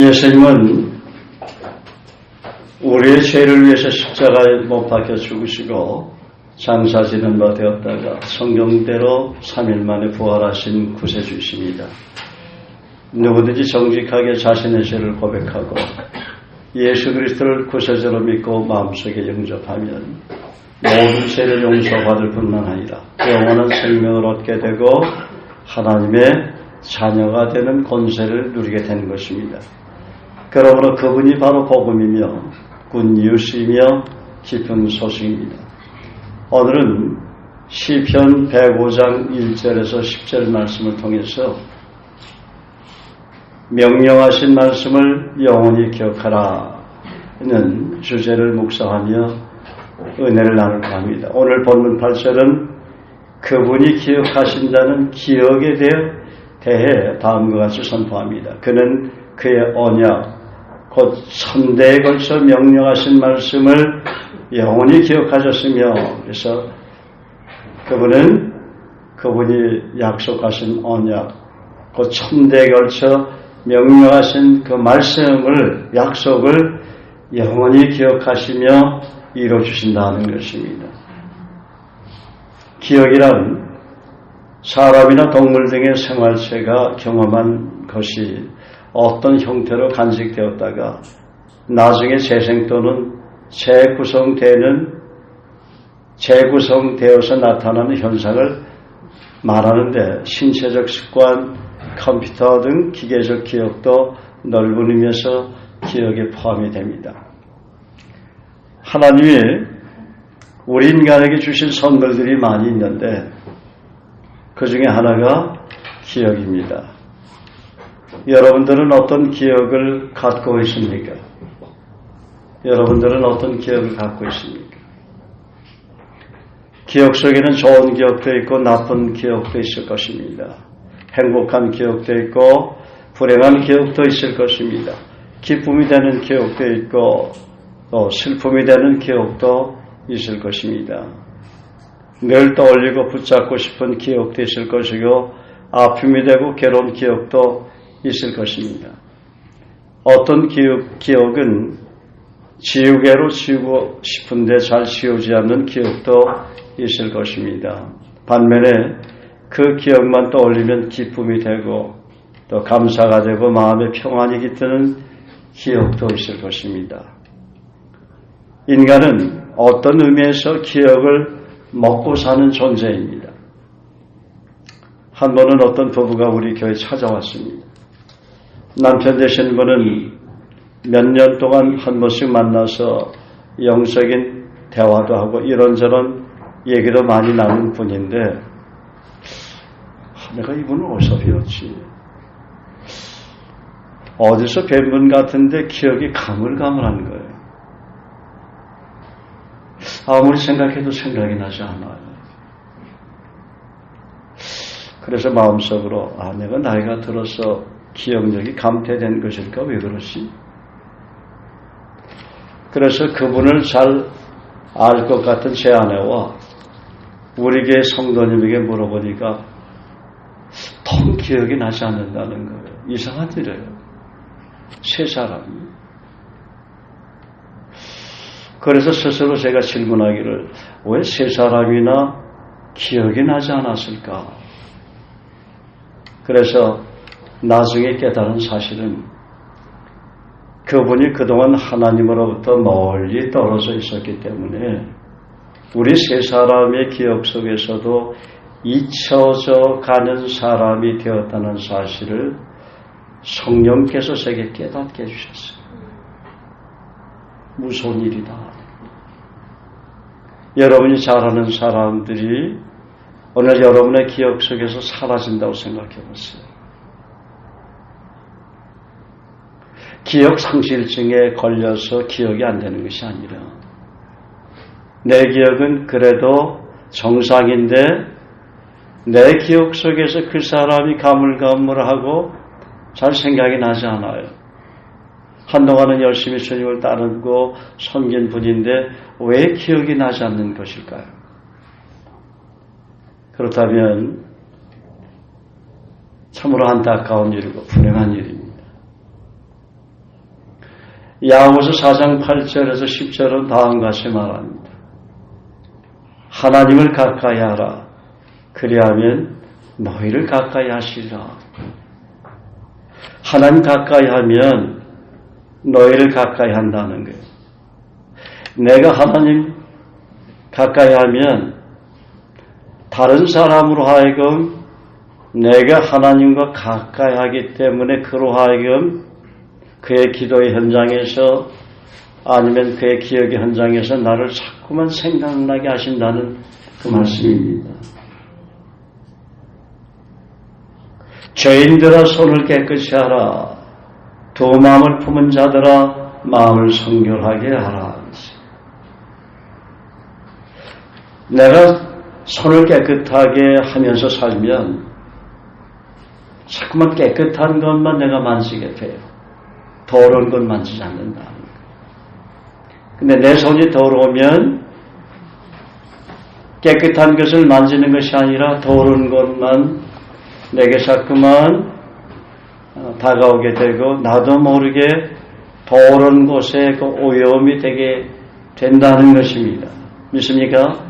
예수님은 우리의 죄를 위해서 십자가에 못 박혀 죽으시고 장사지는 바 되었다가 성경대로 3일 만에 부활하신 구세주이십니다. 누구든지 정직하게 자신의 죄를 고백하고 예수 그리스도를 구세주로 믿고 마음속에 영접하면 모든 죄를 용서받을 뿐만 아니라 영원한 생명을 얻게 되고 하나님의 자녀가 되는 권세를 누리게 되는 것입니다. 그러므로 그분이 바로 복음이며 굿뉴스이며 기쁜 소식입니다. 오늘은 시편 105장 1절에서 10절 말씀을 통해서 명령하신 말씀을 영원히 기억하라는 주제를 묵상하며 은혜를 나눌까 합니다. 오늘 본문 8절은 그분이 기억하신다는 기억에 대해 다음과 같이 선포합니다. 그는 그의 언약 곧 천대에 걸쳐 명령하신 말씀을 영원히 기억하셨으며, 그래서 그분이 약속하신 언약 곧 천대에 걸쳐 명령하신 그 말씀을 약속을 영원히 기억하시며 이루어주신다는 것입니다. 기억이란 사람이나 동물 등의 생활체가 경험한 것이 어떤 형태로 간직되었다가 나중에 재생 또는 재구성되어서 나타나는 현상을 말하는데 신체적 습관, 컴퓨터 등 기계적 기억도 넓은 의미에서 기억에 포함이 됩니다. 하나님이 우리 인간에게 주신 선물들이 많이 있는데 그 중에 하나가 기억입니다. 여러분들은 어떤 기억을 갖고 있습니까? 여러분들은 어떤 기억을 갖고 있습니까? 기억 속에는 좋은 기억도 있고 나쁜 기억도 있을 것입니다. 행복한 기억도 있고 불행한 기억도 있을 것입니다. 기쁨이 되는 기억도 있고 또 슬픔이 되는 기억도 있을 것입니다. 늘 떠올리고 붙잡고 싶은 기억도 있을 것이고 아픔이 되고 괴로운 기억도 있을 것입니다. 어떤 기억은 지우개로 지우고 싶은데 잘 지우지 않는 기억도 있을 것입니다. 반면에 그 기억만 떠올리면 기쁨이 되고 또 감사가 되고 마음의 평안이 깃드는 기억도 있을 것입니다. 인간은 어떤 의미에서 기억을 먹고 사는 존재입니다. 한 번은 어떤 부부가 우리 교회에 찾아왔습니다. 남편 되신 분은 몇 년 동안 한 번씩 만나서 영적인 대화도 하고 이런저런 얘기도 많이 나눈 분인데 내가 이분을 어디서 배웠지? 어디서 뵌 분 같은데 기억이 가물가물한 거예요. 아무리 생각해도 생각이 나지 않아요. 그래서 마음속으로 내가 나이가 들어서 기억력이 감퇴된 것일까? 왜 그러지? 그래서 그분을 잘 알 것 같은 제 아내와 우리 교회 성도님에게 물어보니까 통 기억이 나지 않는다는 거예요. 이상한 일이에요. 세 사람이. 그래서 스스로 제가 질문하기를 왜 세 사람이나 기억이 나지 않았을까? 그래서 나중에 깨달은 사실은 그분이 그동안 하나님으로부터 멀리 떨어져 있었기 때문에 우리 세 사람의 기억 속에서도 잊혀져 가는 사람이 되었다는 사실을 성령께서 제게 깨닫게 해주셨어요. 무서운 일이다. 여러분이 잘 아는 사람들이 오늘 여러분의 기억 속에서 사라진다고 생각해 보세요. 기억 상실증에 걸려서 기억이 안 되는 것이 아니라 내 기억은 그래도 정상인데 내 기억 속에서 그 사람이 가물가물하고 잘 생각이 나지 않아요. 한동안은 열심히 주님을 따르고 섬긴 분인데 왜 기억이 나지 않는 것일까요? 그렇다면 참으로 안타까운 일이고 불행한 일입니다. 야고보서 4장 8절에서 10절은 다음과 같이 말합니다. 하나님을 가까이 하라. 그리하면 너희를 가까이 하시리라. 하나님 가까이 하면 너희를 가까이 한다는 거예요. 내가 하나님 가까이 하면 다른 사람으로 하여금 내가 하나님과 가까이 하기 때문에 그로 하여금 그의 기도의 현장에서 아니면 그의 기억의 현장에서 나를 자꾸만 생각나게 하신다는 그 말씀입니다. 죄인들아 손을 깨끗이 하라. 두 마음을 품은 자들아 마음을 성결하게 하라. 내가 손을 깨끗하게 하면서 살면 자꾸만 깨끗한 것만 내가 만지게 돼요. 더러운 건 만지지 않는다. 근데 내 손이 더러우면 깨끗한 것을 만지는 것이 아니라 더러운 것만 내게 자꾸만 다가오게 되고 나도 모르게 더러운 곳에 그 오염이 되게 된다는 것입니다. 믿습니까?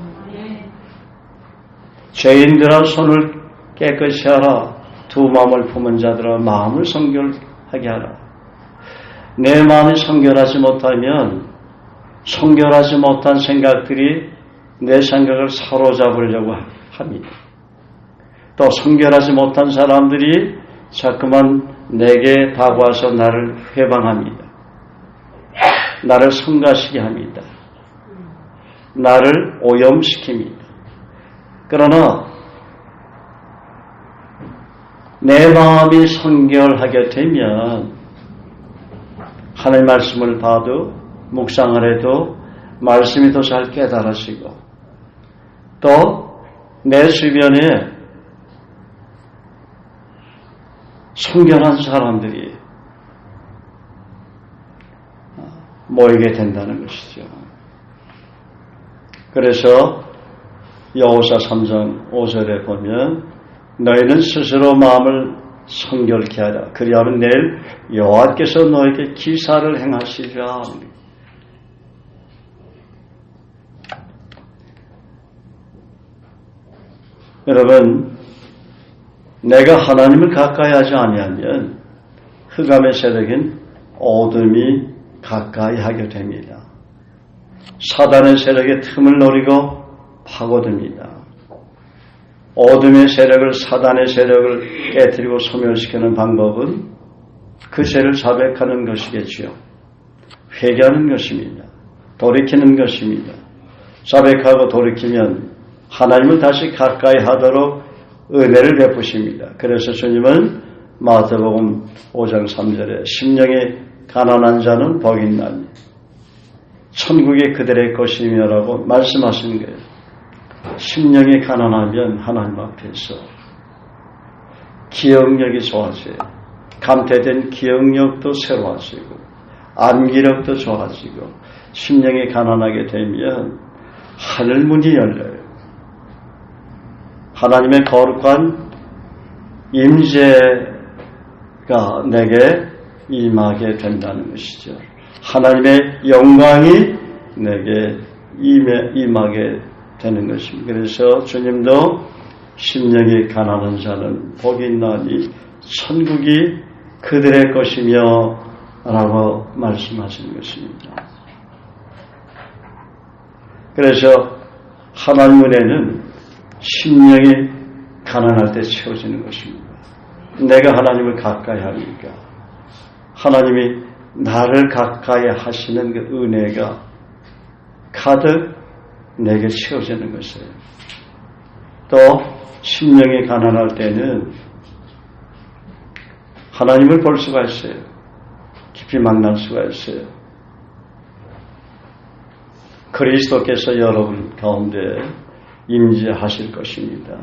죄인들아 손을 깨끗이 하라. 두 마음을 품은 자들아 마음을 성결하게 하라. 내 마음이 성결하지 못하면 성결하지 못한 생각들이 내 생각을 사로잡으려고 합니다. 또 성결하지 못한 사람들이 자꾸만 내게 다가와서 나를 회방합니다. 나를 성가시게 합니다. 나를 오염시킵니다. 그러나 내 마음이 성결하게 되면 하나님 말씀을 봐도 묵상을 해도 말씀이 더 잘 깨달아지고 또 내 주변에 성결한 사람들이 모이게 된다는 것이죠. 그래서 여호수아 3장 5절에 보면 너희는 스스로 마음을 성결케 하라. 그리하면 내일 여호와께서 너에게 기사를 행하시리라. 여러분, 내가 하나님을 가까이 하지 아니하면 흑암의 세력인 어둠이 가까이 하게 됩니다. 사단의 세력의 틈을 노리고 파고듭니다. 어둠의 세력을 사단의 세력을 깨뜨리고 소멸시키는 방법은 그 죄를 자백하는 것이겠지요. 회개하는 것입니다. 돌이키는 것입니다. 자백하고 돌이키면 하나님을 다시 가까이 하도록 은혜를 베푸십니다. 그래서 주님은 마태복음 5장 3절에 심령이 가난한 자는 복이 있나니 천국이 그들의 것이며라고 말씀하시는 거예요. 심령이 가난하면 하나님 앞에서 기억력이 좋아져요. 감퇴된 기억력도 새로워지고 암기력도 좋아지고 심령이 가난하게 되면 하늘문이 열려요. 하나님의 거룩한 임재가 내게 임하게 된다는 것이죠. 하나님의 영광이 내게 임하게 되는 것입니다. 그래서 주님도 심령이 가난한 자는 복이 있나니 천국이 그들의 것이며 라고 말씀하시는 것입니다. 그래서 하나님 은혜는 심령이 가난할 때 채워지는 것입니다. 내가 하나님을 가까이 하니까 하나님이 나를 가까이 하시는 그 은혜가 가득 내게 채워지는 것이에요. 또 심령이 가난할 때는 하나님을 볼 수가 있어요. 깊이 만날 수가 있어요. 그리스도께서 여러분 가운데 임재하실 것입니다.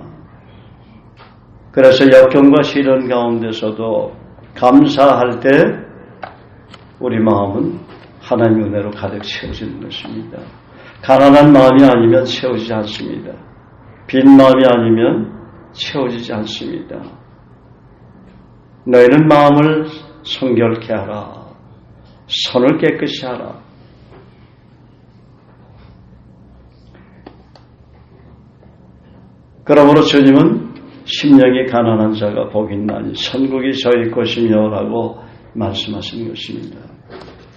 그래서 역경과 시련 가운데서도 감사할 때 우리 마음은 하나님 은혜로 가득 채워지는 것입니다. 가난한 마음이 아니면 채워지지 않습니다. 빈 마음이 아니면 채워지지 않습니다. 너희는 마음을 성결케 하라. 손을 깨끗이 하라. 그러므로 주님은 심령이 가난한 자가 복이 있나니 천국이 저희 것이며 라고 말씀하시는 것입니다.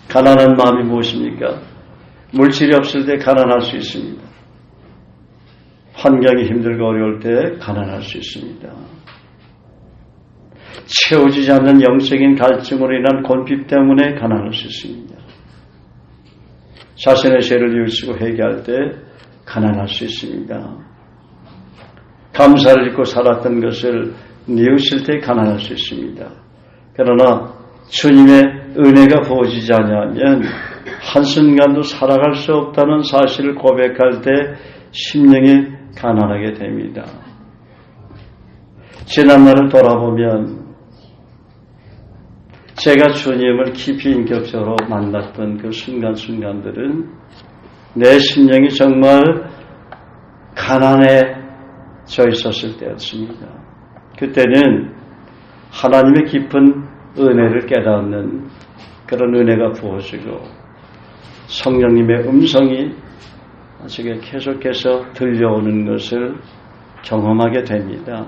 가난한 마음이 무엇입니까? 물질이 없을 때 가난할 수 있습니다. 환경이 힘들고 어려울 때 가난할 수 있습니다. 채워지지 않는 영적인 갈증으로 인한 곤핍 때문에 가난할 수 있습니다. 자신의 죄를 뉘우치고 회개할 때 가난할 수 있습니다. 감사를 잊고 살았던 것을 뉘우칠 때 가난할 수 있습니다. 그러나 주님의 은혜가 부어지지 않으면 한순간도 살아갈 수 없다는 사실을 고백할 때 심령이 가난하게 됩니다. 지난날을 돌아보면 제가 주님을 깊이 인격적으로 만났던 그 순간순간들은 내 심령이 정말 가난해져 있었을 때였습니다. 그때는 하나님의 깊은 은혜를 깨닫는 그런 은혜가 부어지고 성령님의 음성이 제게 계속해서 들려오는 것을 경험하게 됩니다.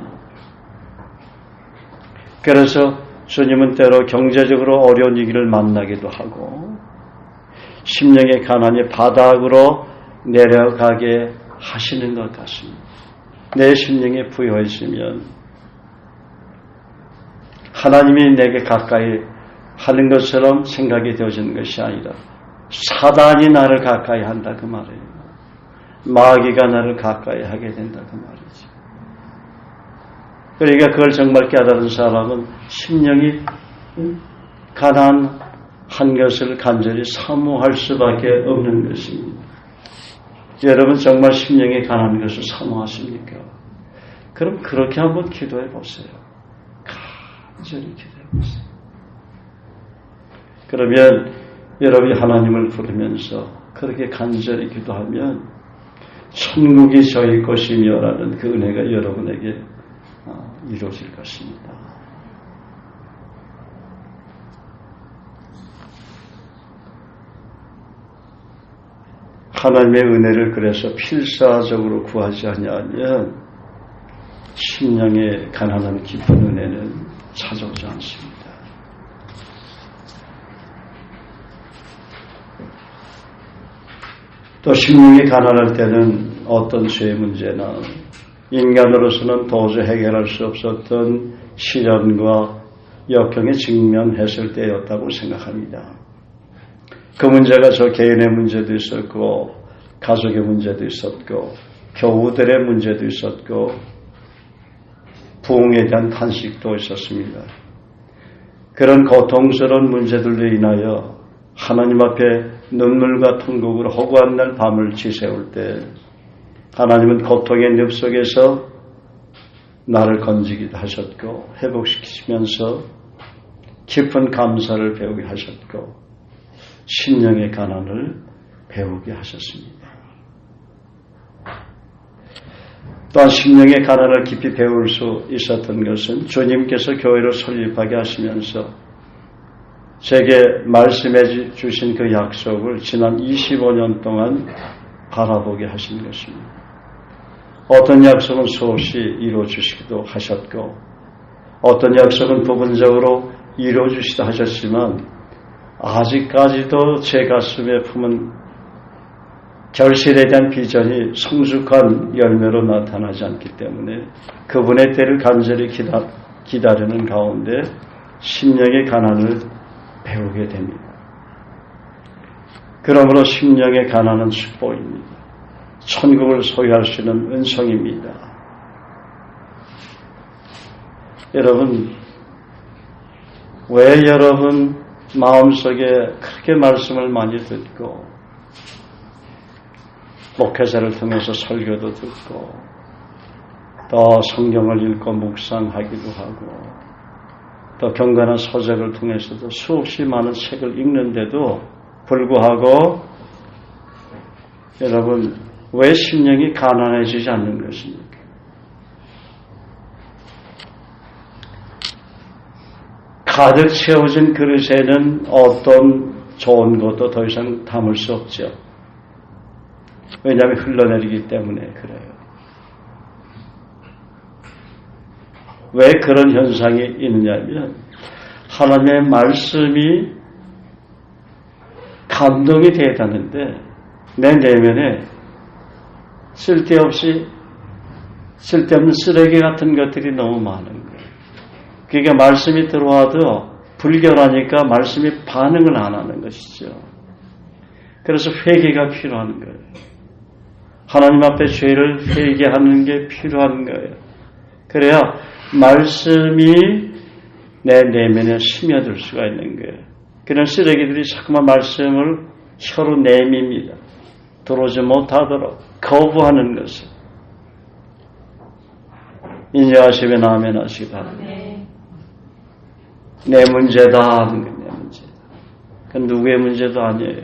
그래서 주님은 때로 경제적으로 어려운 위기를 만나기도 하고 심령의 가난이 바닥으로 내려가게 하시는 것 같습니다. 내 심령이 부여있으면 하나님이 내게 가까이 하는 것처럼 생각이 되어지는 것이 아니라 사단이 나를 가까이 한다 그 말이에요. 마귀가 나를 가까이 하게 된다 그 말이지. 그러니까 그걸 정말 깨달은 사람은 심령이 가난한 것을 간절히 사모할 수밖에 없는 것입니다. 여러분 정말 심령이 가난한 것을 사모하십니까? 그럼 그렇게 한번 기도해 보세요. 간절히 기도해 보세요. 그러면 여러분이 하나님을 부르면서 그렇게 간절히 기도하면 천국이 저희 것이며라는 그 은혜가 여러분에게 이루어질 것입니다. 하나님의 은혜를 그래서 필사적으로 구하지 아니하면 심령의 가난한 깊은 은혜는 찾아오지 않습니다. 또 심령이 가난할 때는 어떤 죄의 문제나 인간으로서는 도저히 해결할 수 없었던 시련과 역경에 직면했을 때였다고 생각합니다. 그 문제가 저 개인의 문제도 있었고 가족의 문제도 있었고 교우들의 문제도 있었고 부흥에 대한 탄식도 있었습니다. 그런 고통스러운 문제들로 인하여 하나님 앞에 눈물과 통곡으로 허구한 날 밤을 지새울 때 하나님은 고통의 늪 속에서 나를 건지기도 하셨고 회복시키시면서 깊은 감사를 배우게 하셨고 심령의 가난을 배우게 하셨습니다. 또한 심령의 가난을 깊이 배울 수 있었던 것은 주님께서 교회를 설립하게 하시면서 제게 말씀해 주신 그 약속을 지난 25년 동안 바라보게 하신 것입니다. 어떤 약속은 수없이 이루어 주시기도 하셨고 어떤 약속은 부분적으로 이루어 주시기도 하셨지만 아직까지도 제 가슴에 품은 결실에 대한 비전이 성숙한 열매로 나타나지 않기 때문에 그분의 때를 간절히 기다리는 가운데 심령의 가난을 배우게 됩니다. 그러므로 심령의 가난은 축복입니다. 천국을 소유할 수 있는 은총입니다. 여러분, 왜 여러분 마음속에 그렇게 말씀을 많이 듣고 목회자를 통해서 설교도 듣고 또 성경을 읽고 묵상하기도 하고 또 경건한 서적을 통해서도 수없이 많은 책을 읽는데도 불구하고 여러분 왜 심령이 가난해지지 않는 것입니까? 가득 채워진 그릇에는 어떤 좋은 것도 더 이상 담을 수 없죠. 왜냐하면 흘러내리기 때문에 그래요. 왜 그런 현상이 있느냐면 하나님의 말씀이 감동이 되었다는데 내 내면에 쓸데없는 쓰레기 같은 것들이 너무 많은 거예요. 그러니까 말씀이 들어와도 불결하니까 말씀이 반응을 안 하는 것이죠. 그래서 회개가 필요한 거예요. 하나님 앞에 죄를 회개하는 게 필요한 거예요. 그래야 말씀이 내 내면에 스며들 수가 있는 거예요. 그런 쓰레기들이 자꾸만 말씀을 혀로 내밉니다. 들어오지 못하도록 거부하는 것을. 인정하시면 아멘 하시기 바랍니다. 내 문제다 하는 게 내 문제다. 그건 누구의 문제도 아니에요.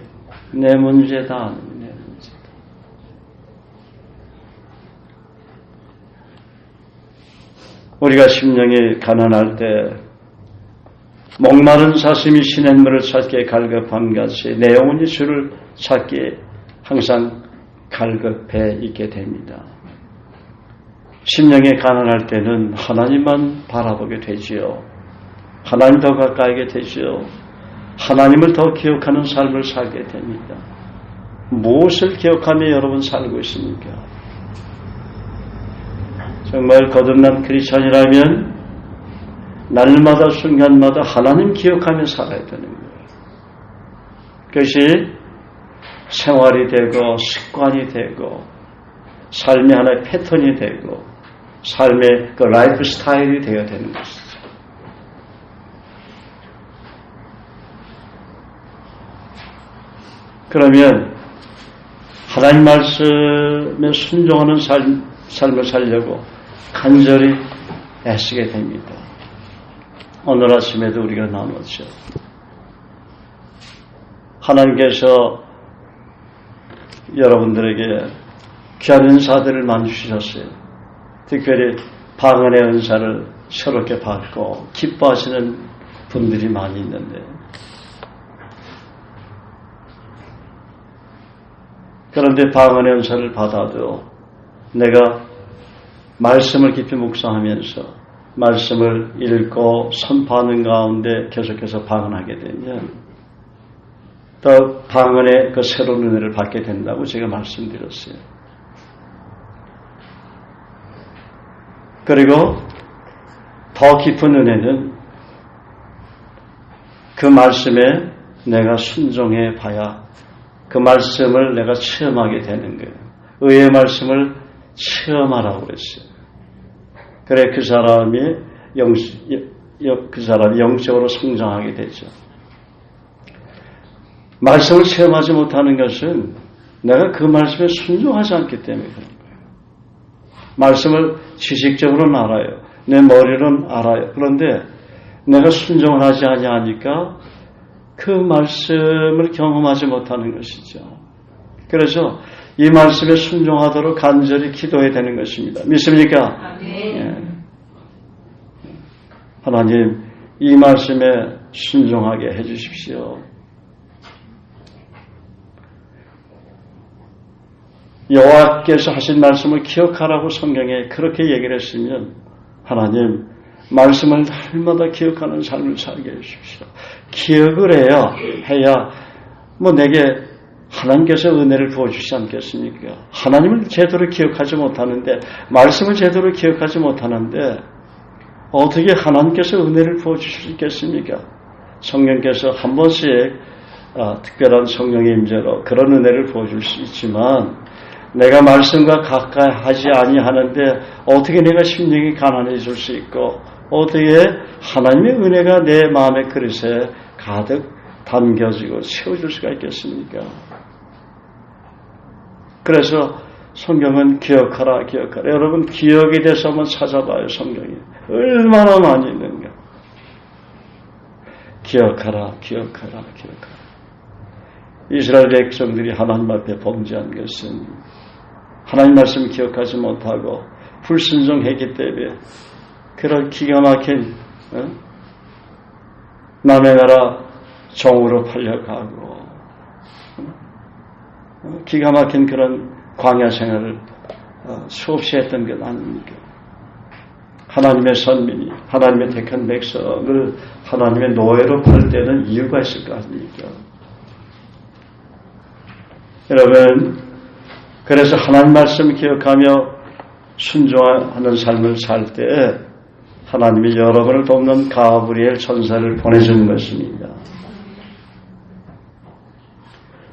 내 문제다 하는 게 내 문제다. 우리가 심령이 가난할 때 목마른 사슴이 시냇물을 찾기에 갈급한 같이 내 영혼이 주를 찾기에 항상 갈급해 있게 됩니다. 심령이 가난할 때는 하나님만 바라보게 되지요. 하나님 더 가까이게 되지요. 하나님을 더 기억하는 삶을 살게 됩니다. 무엇을 기억하며 여러분 살고 있습니까? 정말 거듭난 크리스천이라면 날마다 순간마다 하나님 기억하며 살아야 되는 거예요. 그것이 생활이 되고 습관이 되고 삶의 하나의 패턴이 되고 삶의 그 라이프 스타일이 되어야 되는 것이죠. 그러면 하나님 말씀에 순종하는 삶을 살려고 간절히 애쓰게 됩니다. 오늘 아침에도 우리가 나눴죠. 하나님께서 여러분들에게 귀한 은사들을 많이 주셨어요. 특별히 방언의 은사를 새롭게 받고 기뻐하시는 분들이 많이 있는데 그런데 방언의 은사를 받아도 내가 말씀을 깊이 묵상하면서 말씀을 읽고 선포하는 가운데 계속해서 방언하게 되면 더 방언의 그 새로운 은혜를 받게 된다고 제가 말씀드렸어요. 그리고 더 깊은 은혜는 그 말씀에 내가 순종해 봐야 그 말씀을 내가 체험하게 되는 거예요. 의의 말씀을 체험하라고 그랬어요. 그래 그 사람이 영적으로 성장하게 되죠. 말씀을 체험하지 못하는 것은 내가 그 말씀에 순종하지 않기 때문에 그런 거예요. 말씀을 지식적으로는 알아요. 내 머리로는 알아요. 그런데 내가 순종을 하지 아니하니까 그 말씀을 경험하지 못하는 것이죠. 그래서 이 말씀에 순종하도록 간절히 기도해야 되는 것입니다. 믿습니까? 예. 하나님, 이 말씀에 순종하게 해주십시오. 여호와께서 하신 말씀을 기억하라고 성경에 그렇게 얘기를 했으면 하나님, 말씀을 날마다 기억하는 삶을 살게 해주십시오. 기억을 해야 내게 하나님께서 은혜를 부어주시지 않겠습니까? 하나님을 제대로 기억하지 못하는데 말씀을 제대로 기억하지 못하는데 어떻게 하나님께서 은혜를 부어주실 수 있겠습니까? 성령께서 한 번씩 특별한 성령의 임재로 그런 은혜를 부어줄 수 있지만 내가 말씀과 가까이 하지 아니하는데 어떻게 내가 심령이 가난해질 수 있고 어떻게 하나님의 은혜가 내 마음의 그릇에 가득 담겨지고 채워질 수가 있겠습니까? 그래서 성경은 기억하라. 여러분 기억에 대해서 한번 찾아봐요. 성경이 얼마나 많이 있는가. 기억하라. 이스라엘 백성들이 하나님 앞에 범죄한 것은 하나님 말씀을 기억하지 못하고 불순종했기 때문에 그런 기가 막힌 남의 나라 종으로 팔려가고 기가 막힌 그런 광야 생활을 수없이 했던 것 아닙니까? 하나님의 선민이 하나님의 택한 백성을 하나님의 노예로 팔 때는 이유가 있을 거 아닙니까? 여러분, 그래서 하나님 말씀 기억하며 순종하는 삶을 살 때 하나님이 여러분을 돕는 가브리엘 천사를 보내주는 것입니다.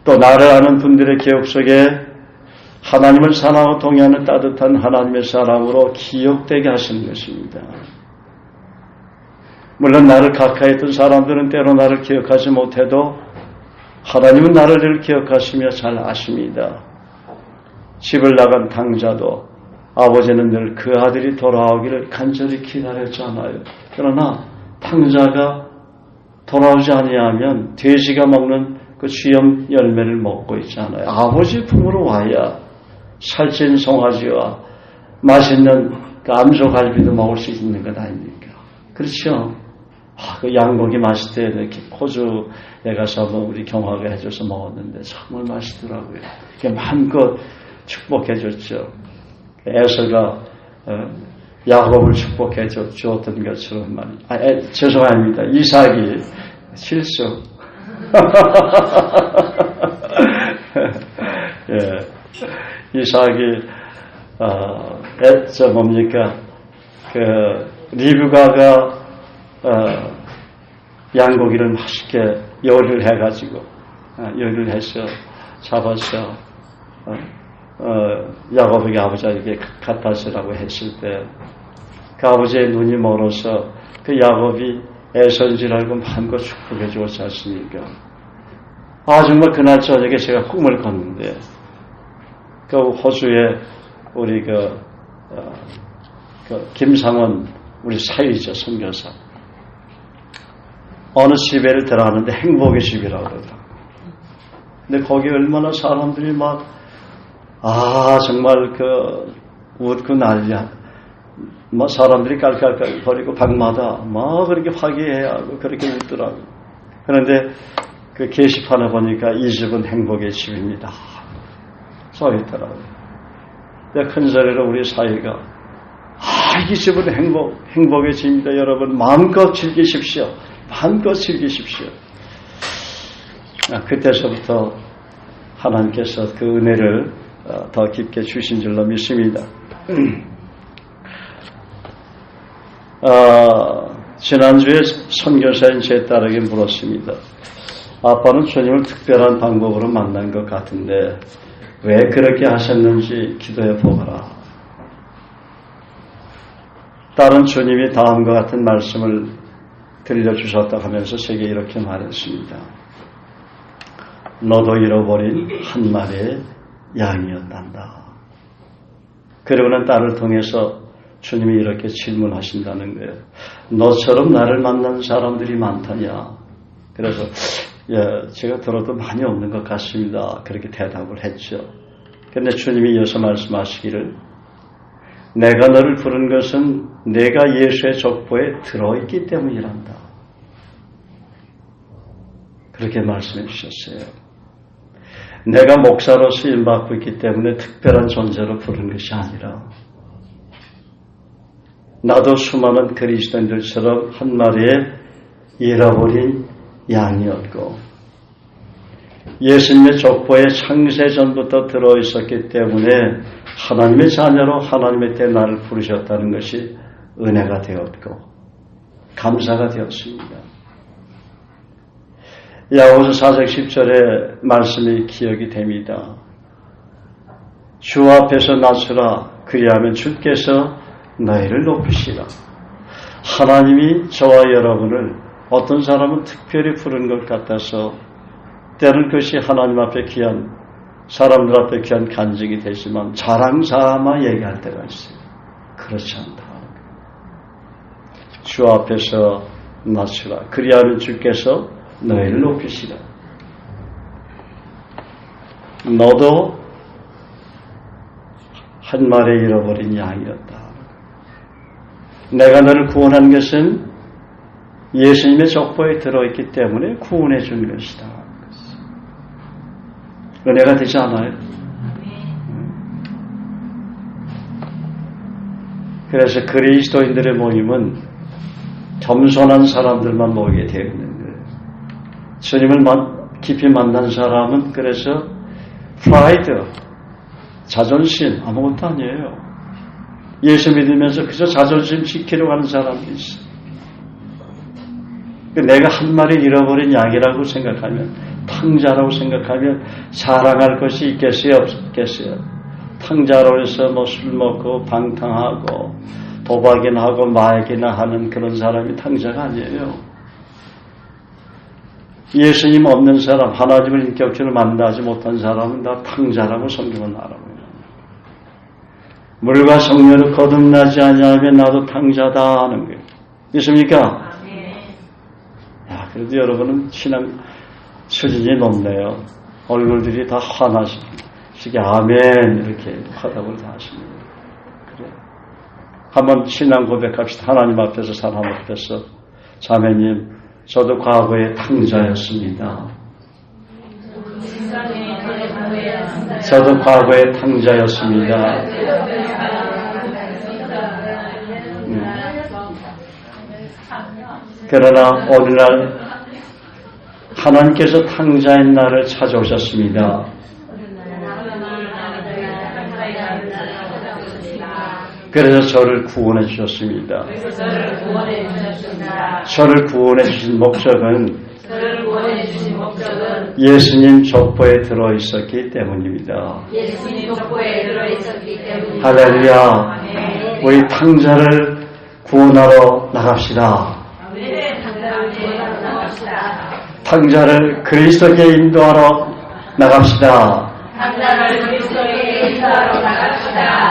또 나를 아는 분들의 기억 속에 하나님을 사랑하고 동의하는 따뜻한 하나님의 사람으로 기억되게 하시는 것입니다. 물론 나를 가까이 했던 사람들은 때로 나를 기억하지 못해도 하나님은 나를 늘 기억하시며 잘 아십니다. 집을 나간 당자도 아버지는 늘 그 아들이 돌아오기를 간절히 기다렸잖아요. 그러나 당자가 돌아오지 아니하면 돼지가 먹는 그 쥐염 열매를 먹고 있잖아요. 아버지 품으로 와야 살찐 송아지와 맛있는 그 암소갈비도 먹을 수 있는 것 아닙니까? 그렇죠? 그 양고기 맛있을 때 이렇게 호주에 가서 우리 경화가 해줘서 먹었는데 정말 맛있더라고요. 마음껏 축복해줬죠. 에서가 야곱을 축복해 주었던 것처럼 말이에요. 죄송합니다. 이삭이 실수. 예, 이삭이 뭡니까? 리브가가 양고기를 맛있게 요리를 해가지고 요리를 해서 잡아서 야곱에게 아버지에게 갖다 쓰라고 했을 때 그 아버지의 눈이 멀어서 그 야곱이 애서인 줄 알고 마음껏 축복해 주었지 않습니까? 정말 그날 저녁에 제가 꿈을 꿨는데 그 호주에 우리 김상원 우리 사위죠, 선교사 어느 집에를 들어가는데 행복의 집이라고 그러더라고요. 근데 거기 얼마나 사람들이 정말 웃고 난리야. 사람들이 깔깔거리고 방마다 그렇게 화기애애하고 그렇게 웃더라고. 그런데 그 게시판에 보니까 이 집은 행복의 집입니다. 써있더라고요. 근데 큰 소리로 우리 사위가 이 집은 행복의 집입니다. 여러분 마음껏 즐기십시오. 마음껏 즐기십시오. 그때서부터 하나님께서 그 은혜를 더 깊게 주신 줄로 믿습니다. 지난주에 선교사인 제 딸에게 물었습니다. 아빠는 주님을 특별한 방법으로 만난 것 같은데 왜 그렇게 하셨는지 기도해 보거라. 딸은 주님이 다음과 같은 말씀을 들려주셨다 하면서 제게 이렇게 말했습니다. 너도 잃어버린 한 마리의 양이었단다. 그리고는 딸을 통해서 주님이 이렇게 질문하신다는 거예요. 너처럼 나를 만난 사람들이 많다냐? 그래서 제가 들어도 많이 없는 것 같습니다. 그렇게 대답을 했죠. 그런데 주님이 이어서 말씀하시기를 내가 너를 부른 것은 내가 예수의 족보에 들어있기 때문이란다. 그렇게 말씀해 주셨어요. 내가 목사로 쓰임받고 있기 때문에 특별한 존재로 부른 것이 아니라 나도 수많은 그리스도인들처럼 한 마리의 잃어버린 양이었고 예수님의 족보에 창세전부터 들어있었기 때문에 하나님의 자녀로 하나님의 때 나를 부르셨다는 것이 은혜가 되었고 감사가 되었습니다. 야고보서 4장 10절의 말씀이 기억이 됩니다. 주 앞에서 낮추라 그리하면 주께서 너희를 높이시라. 하나님이 저와 여러분을 어떤 사람은 특별히 부른 것 같아서 때는 그것이 하나님 앞에 귀한 사람들 앞에 귀한 간증이 되지만 자랑삼아 얘기할 때가 있어요. 그렇지 않다. 주 앞에서 낮추라 그리하면 주께서 너희를 높이시라. 너도 한 마리 잃어버린 양이었다. 내가 너를 구원한 것은 예수님의 족보에 들어있기 때문에 구원해 주는 것이다. 은혜가 되지 않아요? 그래서 그리스도인들의 모임은 겸손한 사람들만 모이게 되어 있는 거예요. 주님을 깊이 만난 사람은 그래서 프라이드, 자존심 아무것도 아니에요. 예수 믿으면서 그저 자존심 지키려고 하는 사람도 있어요. 내가 한 마리 잃어버린 양이라고 생각하면, 탕자라고 생각하면 사랑할 것이 있겠어요, 없겠어요? 탕자로 해서 술 먹고 방탕하고 도박이나 하고 마약이나 하는 그런 사람이 탕자가 아니에요. 예수님 없는 사람, 하나님을 인격적으로 만나지 못한 사람은 다 탕자라고 성경은 말하고요. 물과 성령으로 거듭나지 아니하면 나도 탕자다 하는 거예요. 믿습니까? 그래도 여러분은 신앙 수준이 높네요. 얼굴들이 다 환하시게 아멘 이렇게 화답을 다 하십니다. 그래요. 한번 신앙 고백합시다. 하나님 앞에서 사람 앞에서 자매님 저도 과거에 탕자였습니다. 저도 과거에 탕자였습니다. 그러나 오늘날 하나님께서 탕자인 나를 찾아오셨습니다. 그래서 저를 구원해 주셨습니다. 저를 구원해 주신 목적은 예수님 족보에 들어있었기 때문입니다. 할렐루야. 우리 탕자를 구원하러 나갑시다. 탕자를 그리스도께 인도하러 나갑시다.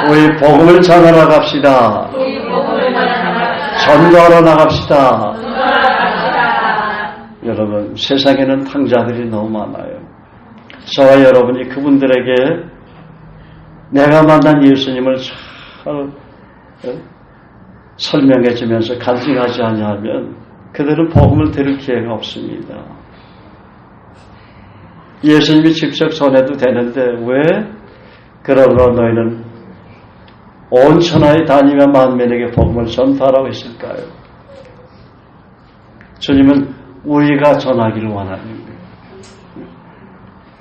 우리 복음을 전하러 나갑시다. 전도하러 나갑시다. 여러분, 세상에는 탕자들이 너무 많아요. 저와 여러분이 그분들에게 내가 만난 예수님을 잘 설명해 주면서 간증하지 아니하면 그들은 복음을 들을 기회가 없습니다. 예수님이 직접 전해도 되는데 왜 그러므로 너희는 온 천하에 다니며 만민에게 복음을 전파하라고 했을까요? 주님은 우리가 전하기를 원하는 거예요.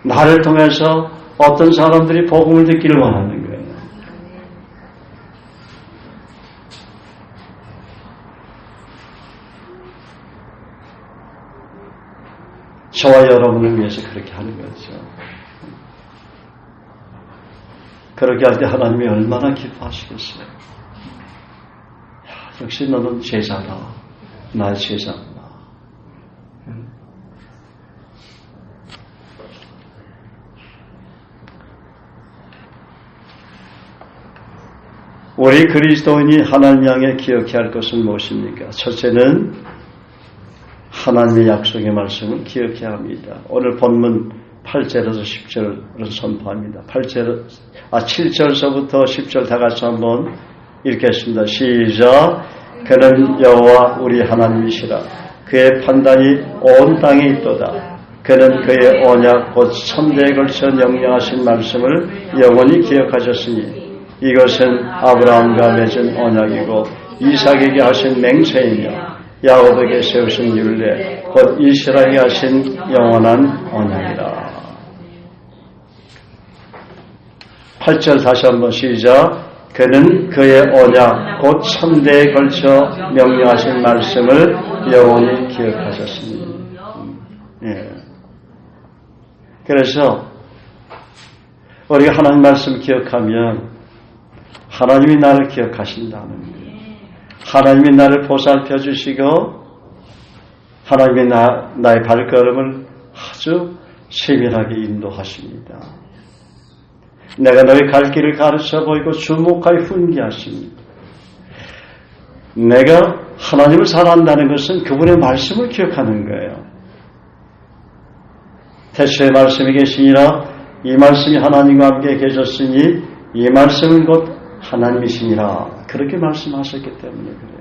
나를 통해서 어떤 사람들이 복음을 듣기를 원하는 거예요. 저와 여러분을 위해서 그렇게 하는 거죠. 그렇게 할 때 하나님이 얼마나 기뻐하시겠어요. 야, 역시 너는 제자다. 나의 제자구나. 우리 그리스도인이 하나님 향해 기억해야 할 것은 무엇입니까? 첫째는 하나님의 약속의 말씀을 기억해야 합니다. 오늘 본문 8절에서 10절을 선포합니다. 7절서부터 10절 다 같이 한번 읽겠습니다. 시작. 그는 여호와 우리 하나님이시라. 그의 판단이 온 땅에 있도다. 그는 그의 언약 곧 천대에 걸쳐 명령하신 말씀을 영원히 기억하셨으니 이것은 아브라함과 맺은 언약이고 이삭에게 하신 맹세이며 야곱에게 세우신 율례 곧 이스라엘에게 하신 영원한 언약이라. 8절 다시 한번 시작. 그는 그의 언약 곧 천대에 걸쳐 명령하신 말씀을 영원히 기억하셨으니. 예. 그래서 우리가 하나님 말씀 기억하면 하나님이 나를 기억하신다는 거예요. 하나님이 나를 보살펴 주시고 하나님이 나의 발걸음을 아주 세밀하게 인도하십니다. 내가 너의 갈 길을 가르쳐 보이고 주목하여 훈계하십니다. 내가 하나님을 사랑한다는 것은 그분의 말씀을 기억하는 거예요. 태초에 말씀이 계시니라 이 말씀이 하나님과 함께 계셨으니 이 말씀은 곧 하나님이시니라. 그렇게 말씀하셨기 때문에 그래요.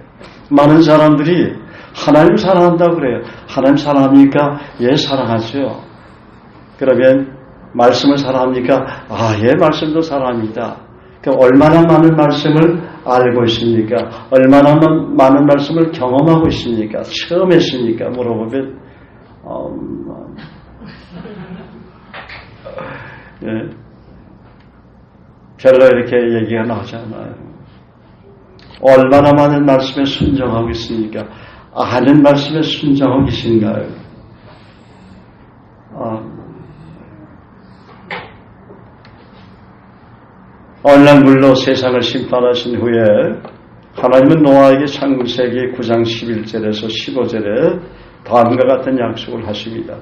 많은 사람들이 하나님 사랑한다고 그래요. 하나님 사랑합니까? 예, 사랑하죠. 그러면 말씀을 사랑합니까? 예, 말씀도 사랑합니다. 그럼 얼마나 많은 말씀을 알고 있습니까? 얼마나 많은 말씀을 경험하고 있습니까? 처음 했습니까? 물어보면 예, 별로 이렇게 얘기가 나오지 않아요. 얼마나 많은 말씀에 순종하고 있습니까? 아는 말씀에 순종하고 계신가요? 어느 물로 세상을 심판하신 후에 하나님은 노아에게 창세기 9장 11절에서 15절에 다음과 같은 약속을 하십니다.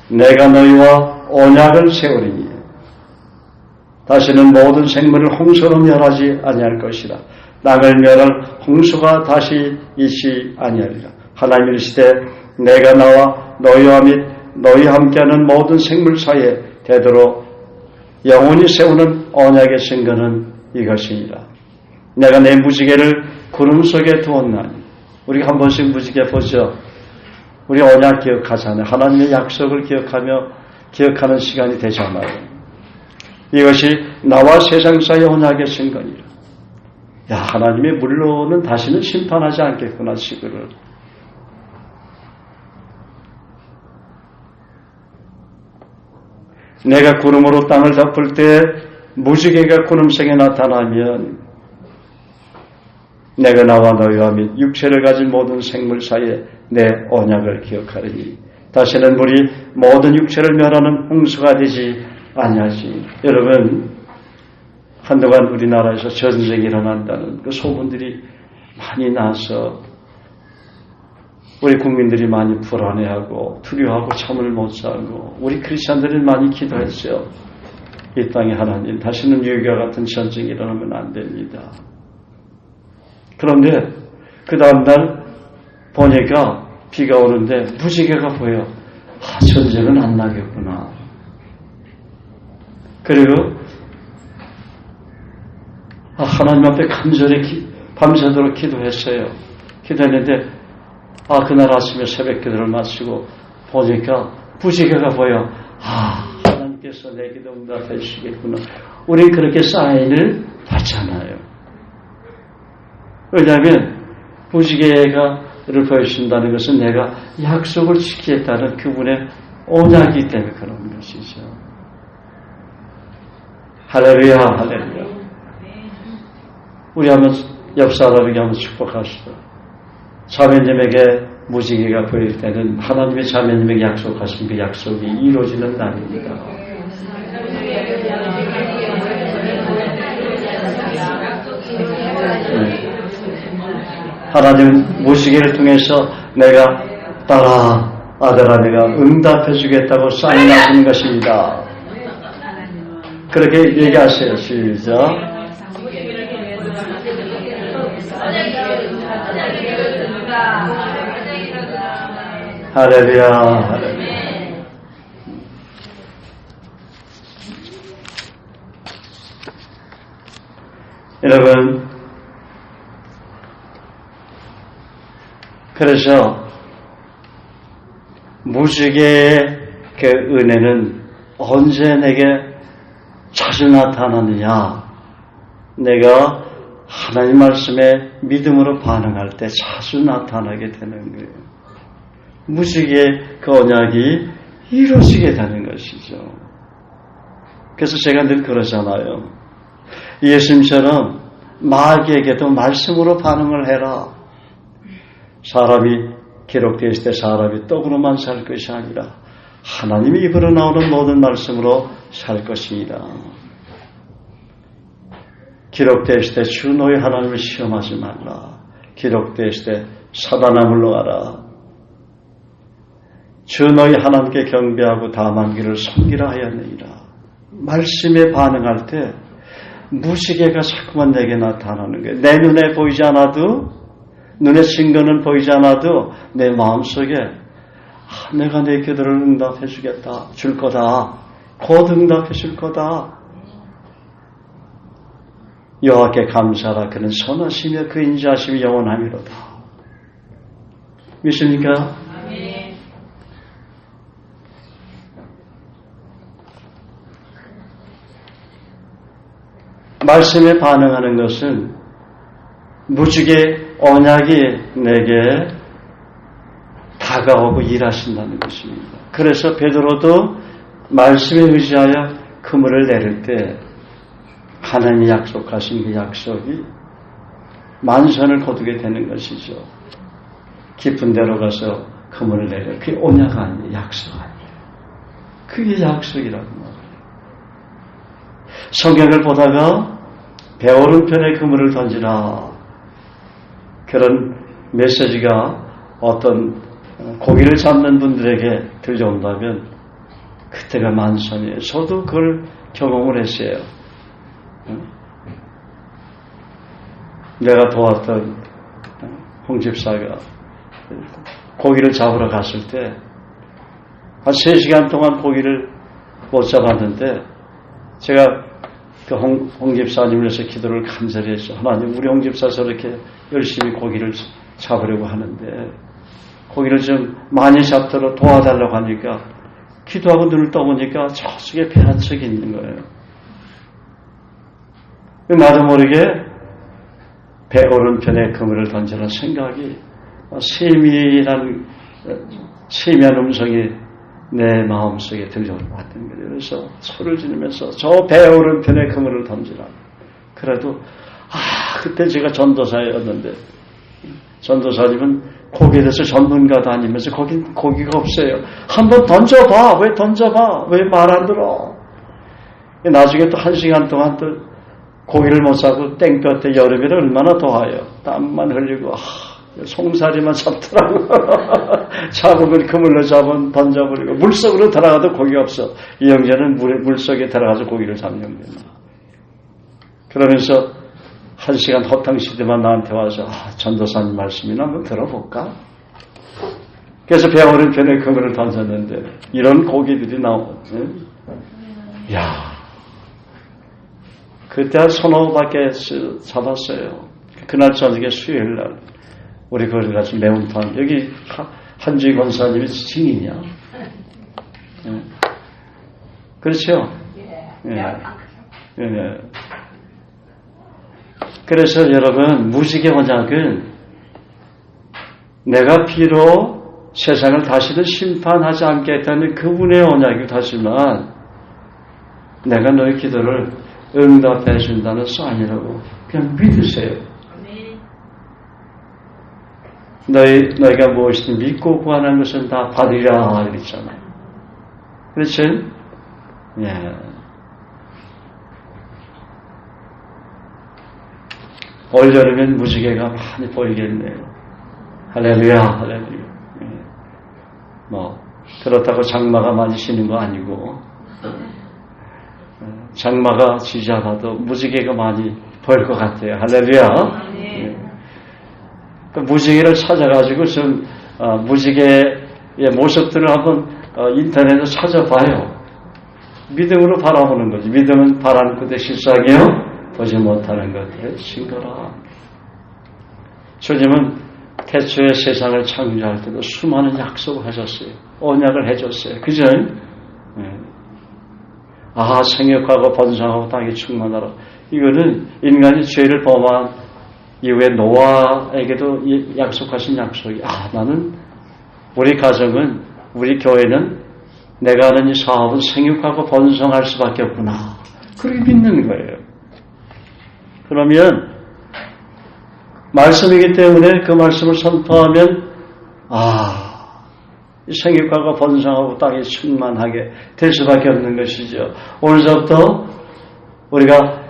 내가 너희와 언약을 세우리니 다시는 모든 생물을 홍수로 멸하지 아니할 것이라. 땅을 멸할 홍수가 다시 있지 아니하리라. 하나님이 이르시되 내가 나와 너희와 및 너희와 함께하는 모든 생물 사이에 되도록 영원히 세우는 언약의 증거는 이것이니라. 내가 내 무지개를 구름 속에 두었나니. 우리가 한 번씩 무지개 보죠. 우리 언약 기억하잖아요. 하나님의 약속을 기억하는 시간이 되잖아요. 이것이 나와 세상 사이의 언약의 증거니라. 하나님의 물로는 다시는 심판하지 않겠구나, 지구를. 내가 구름으로 땅을 덮을 때 무지개가 구름 속에 나타나면 내가 나와 너희와 및 육체를 가진 모든 생물 사이에 내 언약을 기억하리니 다시는 물이 모든 육체를 멸하는 홍수가 되지 아니하지. 여러분, 한동안 우리나라에서 전쟁이 일어난다는 그 소문들이 많이 나서 우리 국민들이 많이 불안해하고 두려워하고 잠을 못 자고 우리 크리스찬들은 많이 기도했죠. 이 땅에 하나님 다시는 여기와 같은 전쟁이 일어나면 안 됩니다. 그런데 그 다음날 보니까 비가 오는데 무지개가 보여. 전쟁은 안 나겠구나. 그리고 하나님 앞에 간절히 밤새도록 기도했어요. 기도했는데 그날 아침에 새벽 기도를 마치고 보니까 무지개가 보여. 하나님께서 내 기도 응답해 주시겠구나. 우린 그렇게 사인을 받잖아요. 왜냐하면 무지개를 보여주신다는 것은 내가 약속을 지키겠다는 그분의 언약이기 때문에 그런 것이죠. 할렐루야, 할렐루야. 우리 한번 옆 사람에게 한번 축복하시죠. 자매님에게 무지개가 보일 때는 하나님의 자매님에게 약속하신 그 약속이 이루어지는 날입니다. 하나님은 무지개를 통해서 내가 딸아, 아들아, 내가 응답해 주겠다고 사인하시는 것입니다. 그렇게 얘기하세요. 시작. 할렐루야, 할렐루야. 여러분, 그래서 무지개의 그 은혜는 언제 내게 자주 나타나느냐? 내가 하나님 말씀에 믿음으로 반응할 때 자주 나타나게 되는 거예요. 무지개의 그 언약이 이루어지게 되는 것이죠. 그래서 제가 늘 그러잖아요. 예수님처럼 마귀에게도 말씀으로 반응을 해라. 사람이 기록되어 있을 때 사람이 떡으로만 살 것이 아니라 하나님의 입으로 나오는 모든 말씀으로 살 것이니라. 기록되어 있을 때 주 너희 하나님을 시험하지 말라. 기록되어 있을 때 사단아 물러가라. 주 너희 하나님께 경배하고 다만 길을 섬기라 하였느니라. 말씀에 반응할 때 무지개가 자꾸만 내게 나타나는 거예요. 내 눈에 보이지 않아도, 눈의 증거는 보이지 않아도 내 마음속에 내가 내 기도를 응답해 주겠다, 줄 거다, 곧 응답해 줄 거다. 여호와께 감사하라. 그는 선하시며 그 인자하심이 영원하미로다. 믿습니까? 말씀에 반응하는 것은 무지개 언약이 내게 다가오고 일하신다는 것입니다. 그래서 베드로도 말씀에 의지하여 그물을 내릴 때 하나님이 약속하신 그 약속이 만선을 거두게 되는 것이죠. 깊은 데로 가서 그물을 내려. 그게 언약 아니에요. 약속 아니에요. 그게 약속이라고 말해요. 성경을 보다가 배 오른편에 그물을 던지라. 그런 메시지가 어떤 고기를 잡는 분들에게 들려온다면 그때가 만선이에요. 저도 그걸 경험을 했어요. 내가 도왔던 홍 집사가 고기를 잡으러 갔을 때 한 3시간 동안 고기를 못 잡았는데 제가 그 홍 집사님을 위해서 기도를 간절히 했죠. 하나님, 우리 홍 집사 저렇게 열심히 고기를 잡으려고 하는데 고기를 좀 많이 잡도록 도와달라고 하니까 기도하고 눈을 떠보니까 저쪽에 배 한 척이 있는 거예요. 나도 모르게 배 오른편에 그물을 던지는 생각이 세미한 음성이 내 마음속에 들려왔던 거예요. 그래서 소리를 지르면서 저 배 오른편에 그물을 던지라. 그래도 그때 제가 전도사였는데 전도사님은 고기에 대해서 전문가도 아니면서 거긴 고기가 없어요. 한번 던져봐. 왜 던져봐. 왜 말 안 들어. 나중에 또 1시간 동안 또 고기를 못 잡고 땡볕에 여름에는 얼마나 더워요. 땀만 흘리고 송사리만 잡더라고. 잡으면 그물로 잡으면 던져버리고 물속으로 들어가도 고기가 없어. 이 형제는 물속에 들어가서 고기를 잡는 겁니다. 그러면서 1시간 허탕시대만 나한테 와서 전도사님 말씀이나 한번 들어볼까? 그래서 배 오른편에 그물을 던졌는데 이런 고기들이 나오거든요. 야, 그때 한 1~2밖에 잡았어요. 그날 저녁에 수요일날 우리 거기 가서 매운탕. 여기 한주희 권사님이 증인이야. 그렇죠? 예. 그래서 여러분, 무지개 언약은 내가 비록 세상을 다시는 심판하지 않겠다는 그분의 언약이기도 하지만 내가 너의 기도를 응답해 준다는 사인이라고 그냥 믿으세요. 너희가 무엇이든 믿고 구하는 것은 다 받으리라 그랬잖아요. 그렇죠? 예. 올 여름엔 무지개가 많이 보이겠네요. 할렐루야, 할렐루야. 예. 그렇다고 장마가 많이 쉬는 거 아니고, 장마가 지지 않아도 무지개가 많이 보일 것 같아요. 할렐루야. 예. 그 무지개를 찾아가지고 좀 무지개의 모습들을 한번 인터넷에 찾아봐요. 믿음으로 바라보는 거지. 믿음은 바라는 것의 실상이요 보지 못하는 것의 증거라. 주님은 태초에 세상을 창조할 때도 수많은 약속을 하셨어요. 언약을 해줬어요. 그죠? 생육하고 번성하고 땅에 충만하라. 이거는 인간이 죄를 범한 이후에 노아에게도 약속하신 약속이 나는 우리 가정은 우리 교회는 내가 하는 이 사업은 생육하고 번성할 수밖에 없구나. 그렇게 믿는 거예요. 그러면 말씀이기 때문에 그 말씀을 선포하면 이 생육하고 번성하고 땅이 충만하게 될 수밖에 없는 것이죠. 오늘부터 우리가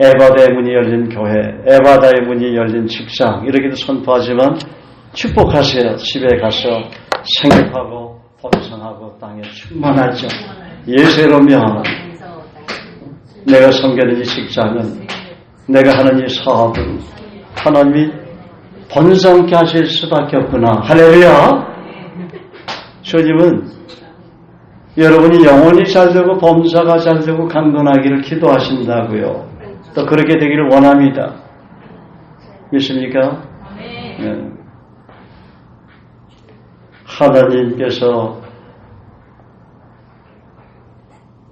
에바다의 문이 열린 교회, 에바다의 문이 열린 직장 이렇게도 선포하지만 축복하세요. 집에 가서 생육하고 번성하고 땅에 충만하죠. 예세로면 내가 섬기는 이 직장은 내가 하는 이 사업은 하나님이 번성케 하실 수밖에 없구나. 할렐루야. 주님은 여러분이 영혼이 잘되고 범사가 잘되고 강건하기를 기도하신다고요. 또 그렇게 되기를 원합니다. 믿습니까? 네. 하나님께서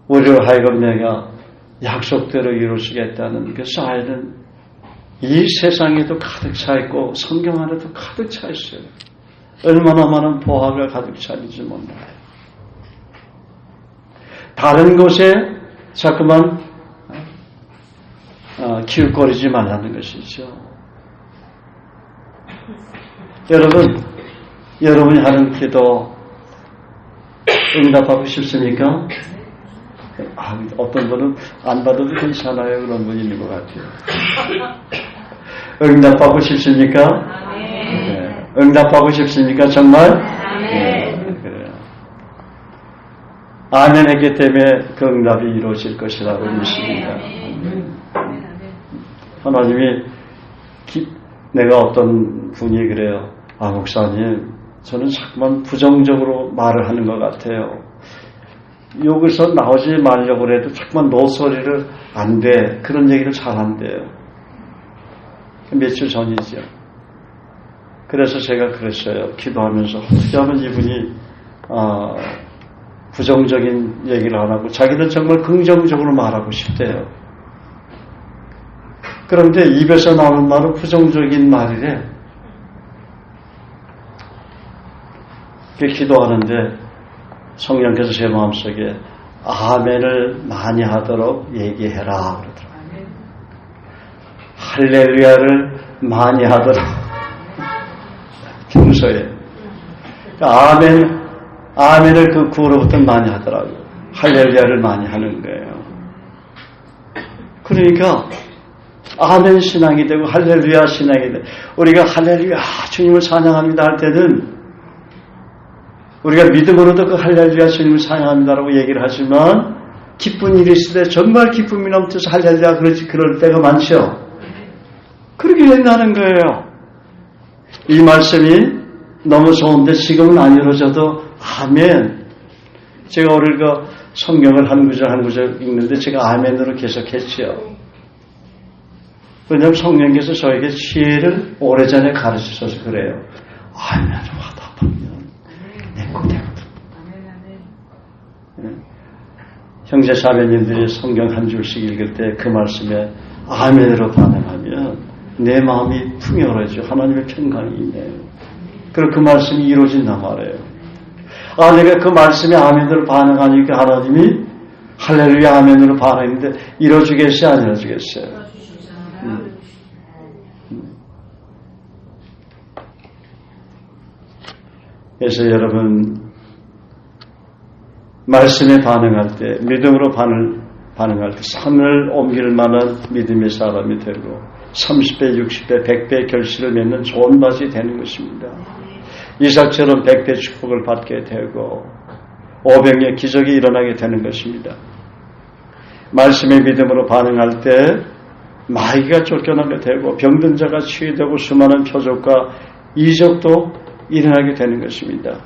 우리로 하여금 내가 약속대로 이루시겠다는 그 사인은 이 세상에도 가득 차 있고 성경 안에도 가득 차 있어요. 얼마나 많은 보화가 가득 차 있는지 몰라요. 다른 곳에 자꾸만 기웃거리지 말라는 것이죠. 여러분이 하는 기도 응답하고 싶습니까? 어떤 분은 안 받아도 괜찮아요. 그런 분이 있는 것 같아요. 응답하고 싶습니까? 네. 응답하고 싶습니까? 정말? 네. 그래요. 아멘 했기 때문에 그 응답이 이루어질 것이라고 믿습니다. 하나님이 내가 어떤 분이 그래요. 목사님, 저는 자꾸만 부정적으로 말을 하는 것 같아요. 여기서 나오지 말려고 해도 자꾸만 노소리를 안 돼. 그런 얘기를 잘 한대요. 며칠 전이죠. 그래서 제가 그랬어요. 기도하면서 어떻게 하면 이분이 부정적인 얘기를 안 하고 자기는 정말 긍정적으로 말하고 싶대요. 그런데 입에서 나오는 말은 부정적인 말이래. 기도하는데 성령께서 제 마음속에 아멘을 많이 하도록 얘기해라 그러더라고요. 할렐루야를 많이 하도록 평소에 아멘을 그 구로부터 많이 하더라고요. 할렐루야를 많이 하는 거예요. 그러니까 아멘 신앙이 되고 할렐루야 신앙이 되고 우리가 할렐루야 주님을 찬양합니다 할 때는 우리가 믿음으로도 그 할렐루야 주님을 찬양합니다라고 얘기를 하지만 기쁜 일이 있을 때 정말 기쁨이 넘쳐서 할렐루야 그럴 때가 많죠. 그렇게 된다는 거예요. 이 말씀이 너무 좋은데 지금은 안 이루어져도 아멘. 제가 오늘 그 성경을 한 구절 읽는데 제가 아멘으로 계속했죠. 왜냐하면 성령께서 저에게 지혜를 오래전에 가르치셔서 그래요. 아멘으로 하다 보면 내꼬되거든. 형제 자매님들이 성경 한 줄씩 읽을 때 그 말씀에 아멘으로 반응하면 내 마음이 풍요로워져. 하나님의 평강이 있네요. 그리고 그 말씀이 이루어진단 말이에요. 내가 그 말씀에 아멘으로 반응하니까 하나님이 할렐루야 아멘으로 반응했는데 이루어지겠어요? 안 이루어지겠어요? 그래서 여러분 말씀에 반응할 때 믿음으로 반응할 때 산을 옮길 만한 믿음의 사람이 되고 30배, 60배, 100배 결실을 맺는 좋은 밭이 되는 것입니다. 이삭처럼 100배 축복을 받게 되고 500의 기적이 일어나게 되는 것입니다. 말씀의 믿음으로 반응할 때 마귀가 쫓겨나게 되고 병든 자가 치유되고 수많은 표적과 이적도 일어나게 되는 것입니다.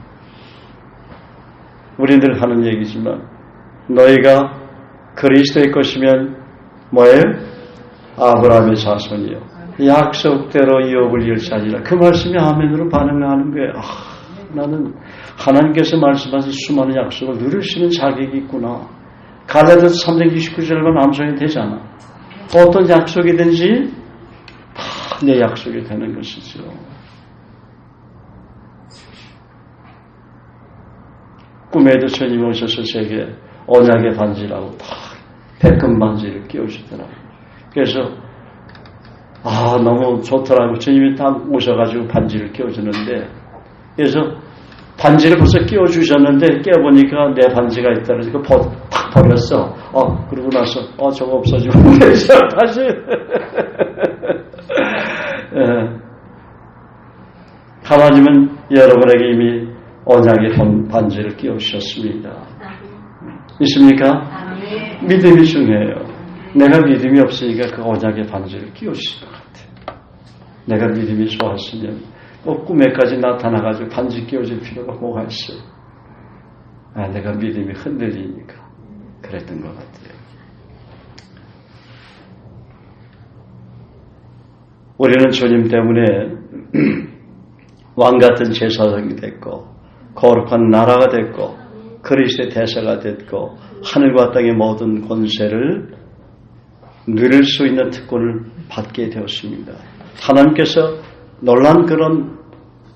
우리들 하는 얘기지만 너희가 그리스도의 것이면 뭐예요? 아브라함의 자손이요. 약속대로 이업을 일자리라. 그 말씀이 아멘으로 반응하는 거예요. 나는 하나님께서 말씀하신 수많은 약속을 누릴 수 있는 자격이 있구나. 갈라디아서 3장 29절만 암송이 되잖아. 어떤 약속이든지 다 내 약속이 되는 것이죠. 꿈에도 주님 오셔서 제게 언약의 반지라고 다 백금 반지를 끼워주더라고요. 그래서 너무 좋더라고. 주님이 딱 오셔가지고 반지를 끼워주는데 그래서 반지를 벌써 끼워주셨는데 끼워보니까 내 반지가 있다 그래서 탁 버렸어. 그러고 나서 저거 없어지고 그래서 다시 하나님은 여러분에게 이미 언약의 반지를 끼워주셨습니다. 있습니까? 믿음이 중요해요. 내가 믿음이 없으니까 그 언약의 반지를 끼워주신 것 같아요. 내가 믿음이 좋았으면 꿈에까지 나타나가지고 반지 끼워줄 필요가 뭐가 있어요? 내가 믿음이 흔들리니까 그랬던 것 같아요. 우리는 주님 때문에 왕같은 제사장이 됐고 거룩한 나라가 됐고 그리스도의 대사가 됐고 하늘과 땅의 모든 권세를 누릴 수 있는 특권을 받게 되었습니다. 하나님께서 놀란 그런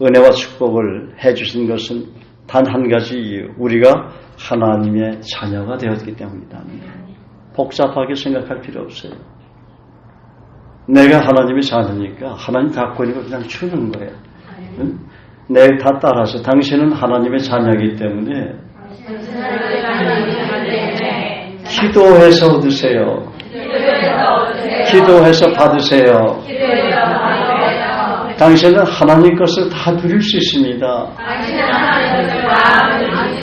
은혜와 축복을 해주신 것은 단 한 가지 이유, 우리가 하나님의 자녀가 되었기 때문이다. 복잡하게 생각할 필요 없어요. 내가 하나님의 자녀니까 하나님 갖고 있는 거 그냥 주는 거예요. 내 다 따라서 당신은 하나님의 자녀이기 때문에 기도해서 얻으세요. 기도해서 받으세요. 당신은 하나님 것을 다 누릴 수 있습니다.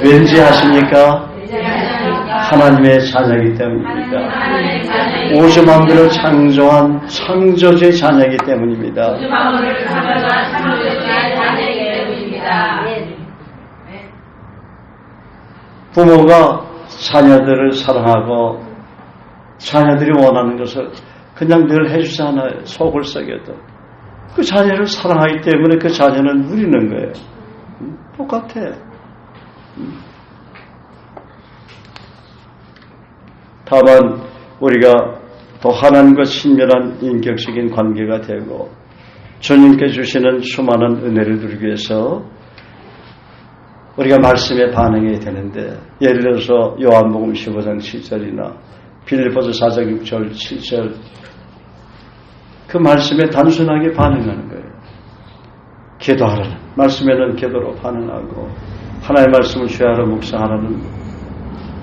왠지 아십니까? 하나님의 자녀이기 때문입니다. 우주 만물을 창조한 창조주의 자녀이기 때문입니다. 부모가 자녀들을 사랑하고 자녀들이 원하는 것을 그냥 늘 해주지 않아요. 속을 썩여도. 그 자녀를 사랑하기 때문에 그 자녀는 누리는 거예요. 똑같아. 다만 우리가 더 하나님과 친밀한 인격적인 관계가 되고 주님께 주시는 수많은 은혜를 누리기 위해서 우리가 말씀에 반응해야 되는데, 예를 들어서 요한복음 15장 7절이나 빌립보서 4장 6절 7절 그 말씀에 단순하게 반응하는 거예요. 기도하라는 말씀에는 기도로 반응하고, 하나님의 말씀을 죄하러 묵상하라는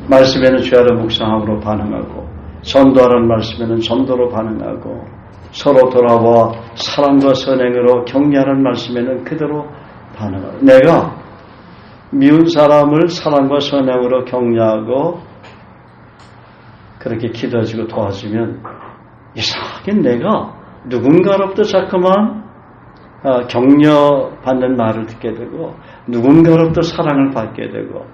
말씀에는 죄하러 묵상함으로 반응하고, 전도하라는 말씀에는 전도로 반응하고, 서로 돌아와 사랑과 선행으로 격려하는 말씀에는 그대로 반응하고, 내가 미운 사람을 사랑과 선행으로 격려하고 그렇게 기도해주고 도와주면 이상하게 내가 누군가로부터 자꾸만 격려받는 말을 듣게 되고, 누군가로부터 사랑을 받게 되고,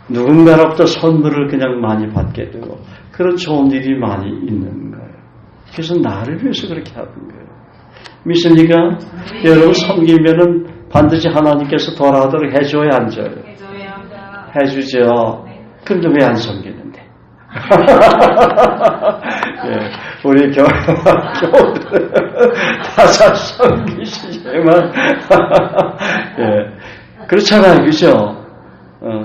누군가로부터 선물을 그냥 많이 받게 되고, 그런 좋은 일이 많이 있는 거예요. 그래서 나를 위해서 그렇게 하는 거예요. 믿습니까? 여러분 섬기면은 반드시 하나님께서 돌아오도록 해줘야 안 줘요? 해주죠. 그런데 왜 안 섬기는데? 예, 우리 교우들 다 잘 섬기시지만 예, 그렇잖아요. 그죠?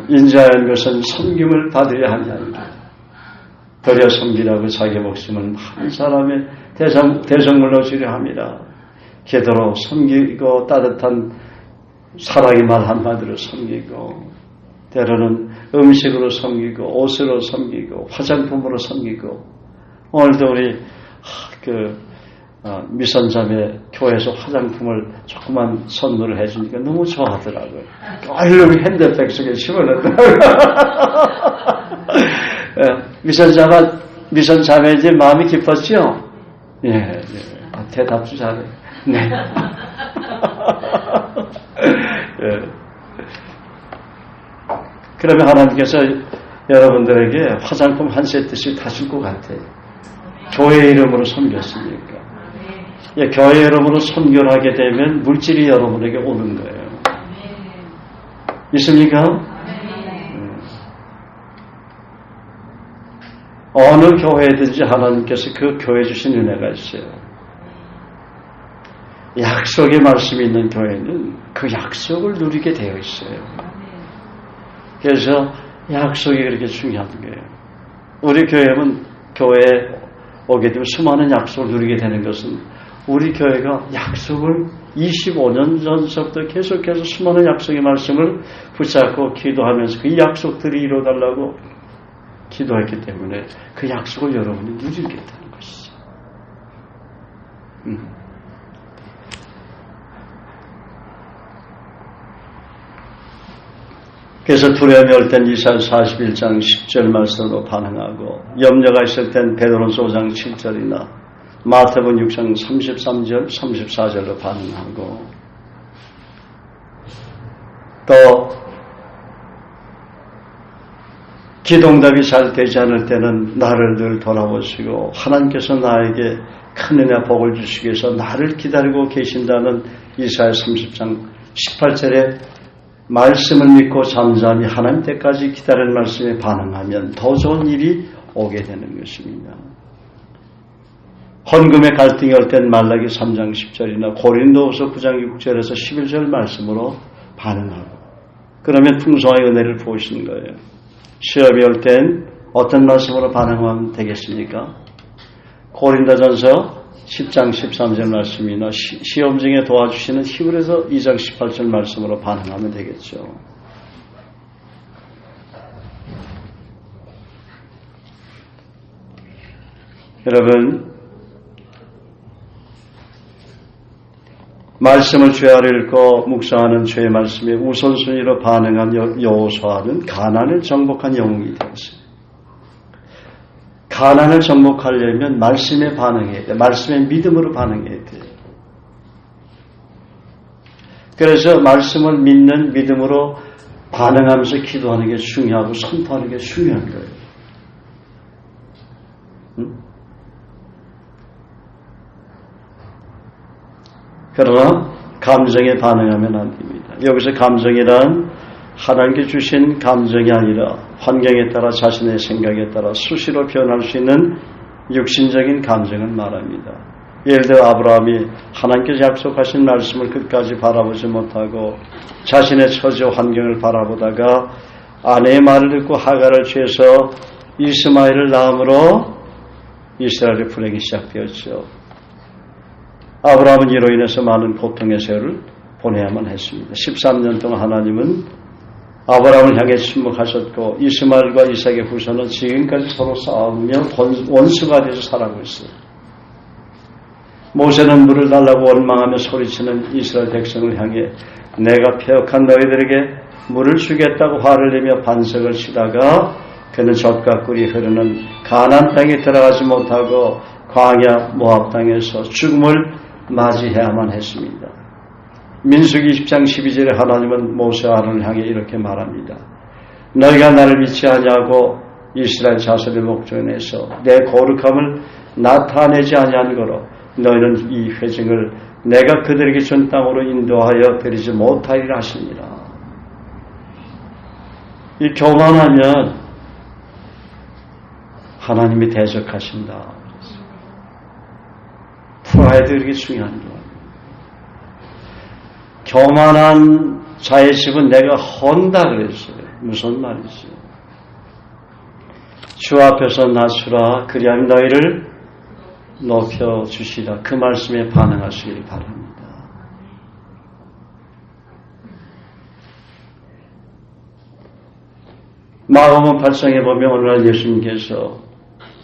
인자한 것은 섬김을 받아야 한다는 거예요. 도리어 섬기라고 자기 목숨을 한 사람의 대성물로 주려 합니다. 기도로 섬기고 따뜻한 사랑의 말 한마디로 섬기고, 때로는 음식으로 섬기고, 옷으로 섬기고, 화장품으로 섬기고. 오늘도 우리 미선자매 교회에서 화장품을 조그만 선물을 해주니까 너무 좋아하더라고요. 얼른 핸드백 속에 집어넣더라고요. 미선자매 이제 마음이 깊었죠? 예, 예. 대답도 잘해. 네. 예. 그러면 하나님께서 여러분들에게 화장품 한 세트씩 다 줄 것 같아요. 교회 이름으로 섬겼으니까. 예, 교회 이름으로 섬교를 하게 되면 물질이 여러분에게 오는 거예요. 있습니까? 어느 교회든지 하나님께서 그 교회 주신 은혜가 있어요. 약속의 말씀이 있는 교회는 그 약속을 누리게 되어 있어요. 그래서 약속이 그렇게 중요한 거예요. 우리 교회에 오게 되면 수많은 약속을 누리게 되는 것은 우리 교회가 약속을 25년 전서부터 계속해서 수많은 약속의 말씀을 붙잡고 기도하면서 그 약속들이 이루어달라고 기도했기 때문에 그 약속을 여러분이 누리게 되는 것이죠. 그래서 두려움이 올 땐 이사야 41장 10절 말씀으로 반응하고, 염려가 있을 땐 베드로전서 5장 7절이나 마태복음 6장 33절 34절로 반응하고, 또 기도응답이 잘 되지 않을 때는 나를 늘 돌아보시고 하나님께서 나에게 큰 은혜와 복을 주시기 위해서 나를 기다리고 계신다는 이사야 30장 18절의 말씀을 믿고 잠잠히 하나님 때까지 기다리는 말씀에 반응하면 더 좋은 일이 오게 되는 것입니다. 헌금의 갈등이 올 땐 말라기 3장 10절이나 고린도후서 9장 6절에서 11절 말씀으로 반응하고, 그러면 풍성하게 은혜를 부으시는 거예요. 시험이 올 땐 어떤 말씀으로 반응하면 되겠습니까? 고린도전서 10장 13절 말씀이나 시험 중에 도와주시는 히브리서 2장 18절 말씀으로 반응하면 되겠죠. 여러분, 말씀을 죄하를 읽고 묵상하는 죄의 말씀에 우선순위로 반응한 여호수아는 가나안을 정복한 영웅이 되었어요. 가나안을 정복하려면 말씀에 반응해야 돼요. 말씀의 믿음으로 반응해야 돼요. 그래서 말씀을 믿는 믿음으로 반응하면서 기도하는 게 중요하고 선포하는 게 중요한 거예요. 그러나 감정에 반응하면 안 됩니다. 여기서 감정이란 하나님께 주신 감정이 아니라 환경에 따라 자신의 생각에 따라 수시로 변할 수 있는 육신적인 감정을 말합니다. 예를 들어 아브라함이 하나님께서 약속하신 말씀을 끝까지 바라보지 못하고 자신의 처지와 환경을 바라보다가 아내의 말을 듣고 하갈을 취해서 이스마엘을 낳음으로 이스라엘의 불행이 시작되었죠. 아브라함은 이로 인해서 많은 고통의 세월을 보내야만 했습니다. 13년 동안 하나님은 아브라함을 향해 침묵하셨고 이스마엘과 이삭의 후손은 지금까지 서로 싸우며 원수가 돼서 살아가고 있어요. 모세는 물을 달라고 원망하며 소리치는 이스라엘 백성을 향해 내가 패역한 너희들에게 물을 주겠다고 화를 내며 반석을 치다가 그는 젖과 꿀이 흐르는 가나안 땅에 들어가지 못하고 광야 모압 땅에서 죽음을 맞이해야만 했습니다. 민수기 20장 12절에 하나님은 모세와 아론을 향해 이렇게 말합니다. 너희가 나를 믿지 아니하고 이스라엘 자손의 목전에서 내 거룩함을 나타내지 아니한 거로 너희는 이 회중을 내가 그들에게 준 땅으로 인도하여 드리지 못하리라 하시니라. 이 교만하면 하나님이 대적하신다. 프라이드 이렇게 중요한 거예요. 교만한 자의 집은 내가 헌다 그랬어요. 무슨 말이지? 주 앞에서 낮추라 그리하면 너희를 높여주시라. 그 말씀에 반응하시길 바랍니다. 마가복음 8장에 보면 오늘날 예수님께서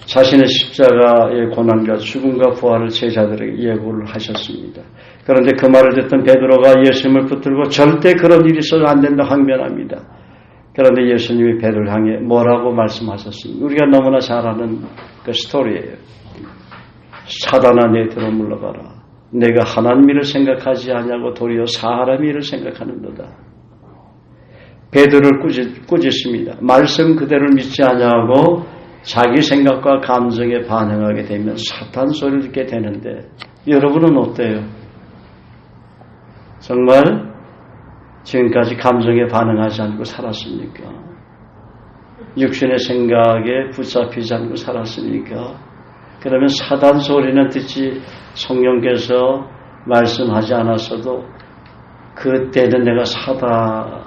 자신의 십자가의 고난과 죽음과 부활을 제자들에게 예고를 하셨습니다. 그런데 그 말을 듣던 베드로가 예수님을 붙들고 절대 그런 일이 있어도 안 된다 항변합니다. 그런데 예수님이 베드로를 향해 뭐라고 말씀하셨습니까? 우리가 너무나 잘 아는 그 스토리예요. 사단아 내 뒤로 물러가라. 내가 하나님 일을 생각하지 아니하고 도리어 사람 일을 생각하는도다. 베드로를 꾸짖습니다. 말씀 그대로 믿지 아니하고 자기 생각과 감정에 반응하게 되면 사탄 소리를 듣게 되는데 여러분은 어때요? 정말 지금까지 감정에 반응하지 않고 살았습니까? 육신의 생각에 붙잡히지 않고 살았습니까? 그러면 사단 소리는 듣지 성령께서 말씀하지 않았어도 그때는 내가 사단에게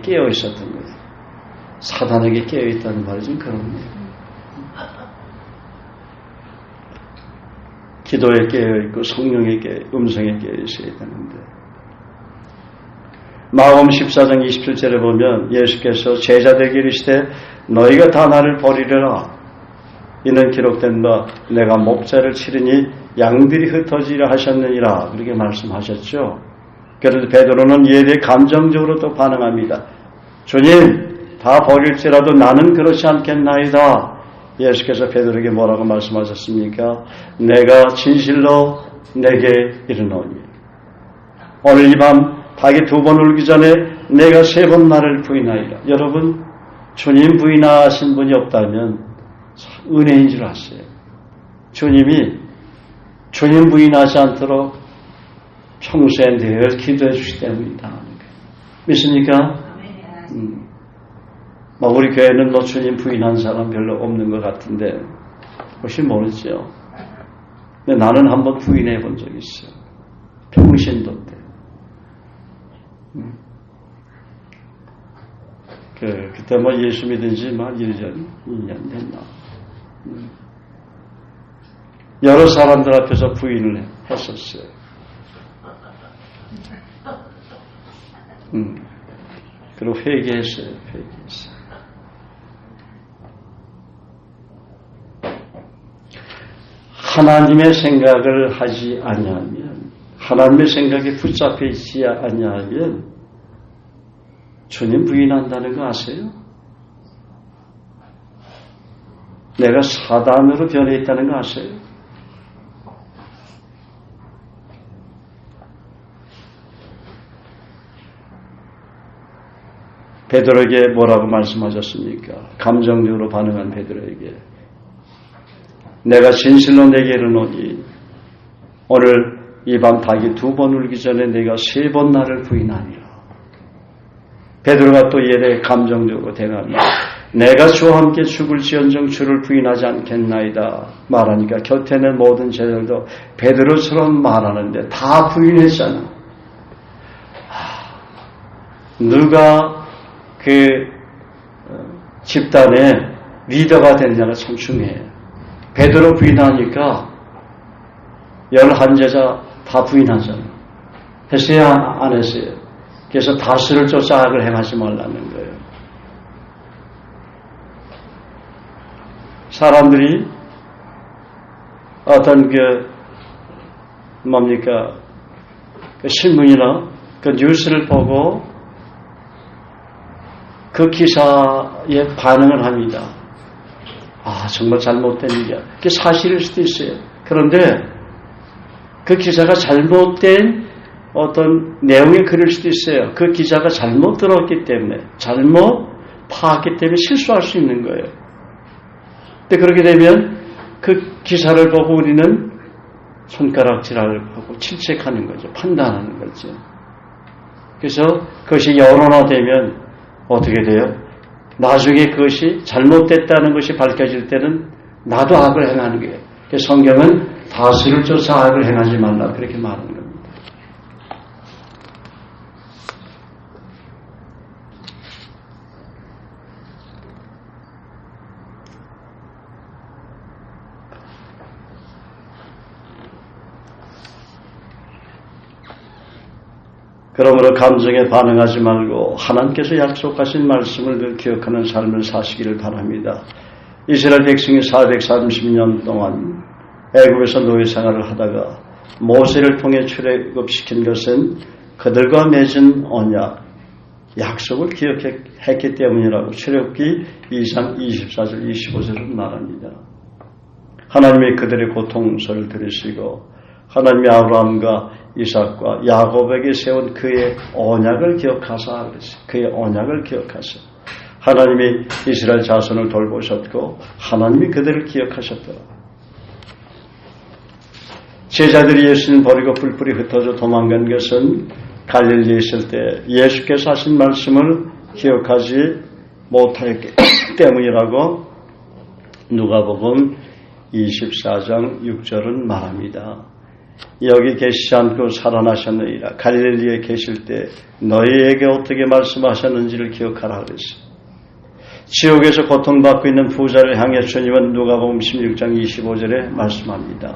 깨어 있었던 거예요. 사단에게 깨어 있다는 말이 좀 그렇네요. 기도에 깨어 있고 성령에게 음성에 깨어 있어야 되는데 마가복음 14장 27절에 보면 예수께서 제자들에게 이르시되 너희가 다 나를 버리려라. 이는 기록된 바 내가 목자를 치르니 양들이 흩어지려 하셨느니라. 그렇게 말씀하셨죠. 그런데 베드로는 이에 대해 감정적으로 또 반응합니다. 주님 다 버릴지라도 나는 그렇지 않겠나이다. 예수께서 베드로에게 뭐라고 말씀하셨습니까? 내가 진실로 내게 이르노니 오늘 이 밤 닭이 2번 울기 전에 내가 3번 나를 부인하리라. 여러분 주님 부인하신 분이 없다면 은혜인 줄 아세요. 주님이 주님 부인하지 않도록 평소에 늘 기도해 주시기 때문이다. 믿습니까? 우리 교회는 주님 부인한 사람 별로 없는 것 같은데 혹시 모르죠. 근데 나는 한번 부인해 본 적이 있어요. 평신도 때. 그때 예수 믿은 지 2년 됐나. 여러 사람들 앞에서 부인을 했었어요. 그리고 회개했어요. 하나님의 생각을 하지 아니하면, 하나님의 생각에 붙잡혀 있지 아니하면 주님 부인한다는 거 아세요? 내가 사단으로 변해 있다는 거 아세요? 베드로에게 뭐라고 말씀하셨습니까? 감정적으로 반응한 베드로에게 내가 진실로 내게 이르노니 오늘 이 밤 닭이 2번 울기 전에 내가 3번 나를 부인하니라. 베드로가 또 이에 대해 감정적으로 대답합니다. 내가 주와 함께 죽을지언정 주를 부인하지 않겠나이다 말하니까 곁에 있는 모든 제자들도 베드로처럼 말하는데 다 부인했잖아. 누가 그 집단의 리더가 되느냐가 참 중요해요. 베드로 부인하니까 11제자 다 부인하잖아. 했어요? 안 했어요? 그래서 다스를 쫓아 악을 행하지 말라는 거예요. 사람들이 어떤 신문이나 뉴스를 보고 그 기사에 반응을 합니다. 정말 잘못된 일이야. 그게 사실일 수도 있어요. 그런데 그 기사가 잘못된 어떤 내용의 글일 수도 있어요. 그 기자가 잘못 들었기 때문에, 잘못 파악했기 때문에 실수할 수 있는 거예요. 근데 그렇게 되면 그 기사를 보고 우리는 손가락질을 하고 질책하는 거죠. 판단하는 거죠. 그래서 그것이 여론화되면 어떻게 돼요? 나중에 그것이 잘못됐다는 것이 밝혀질 때는 나도 악을 행하는 거예요. 그래서 성경은 다스를 쫓아 악을 행하지 말라 그렇게 말하는 겁니다. 그러므로 감정에 반응하지 말고 하나님께서 약속하신 말씀을 늘 기억하는 삶을 사시기를 바랍니다. 이스라엘 백성이 430년 동안 애굽에서 노예 생활을 하다가 모세를 통해 출애굽시킨 것은 그들과 맺은 언약, 약속을 기억했기 때문이라고 출애굽기 2장 24절 25절은 말합니다. 하나님이 그들의 고통서를 들으시고 하나님이 아브라함과 이삭과 야곱에게 세운 그의 언약을 기억하사 그랬어요. 그의 언약을 기억하사. 하나님이 이스라엘 자손을 돌보셨고 하나님이 그들을 기억하셨더라. 제자들이 예수님 버리고 뿔뿔이 흩어져 도망간 것은 갈릴리에 있을 때 예수께서 하신 말씀을 기억하지 못하였기 때문이라고 누가복음 24장 6절은 말합니다. 여기 계시지 않고 살아나셨느니라. 갈릴리에 계실 때 너희에게 어떻게 말씀하셨는지를 기억하라 그랬어요. 지옥에서 고통받고 있는 부자를 향해 주님은 누가복음 16장 25절에 말씀합니다.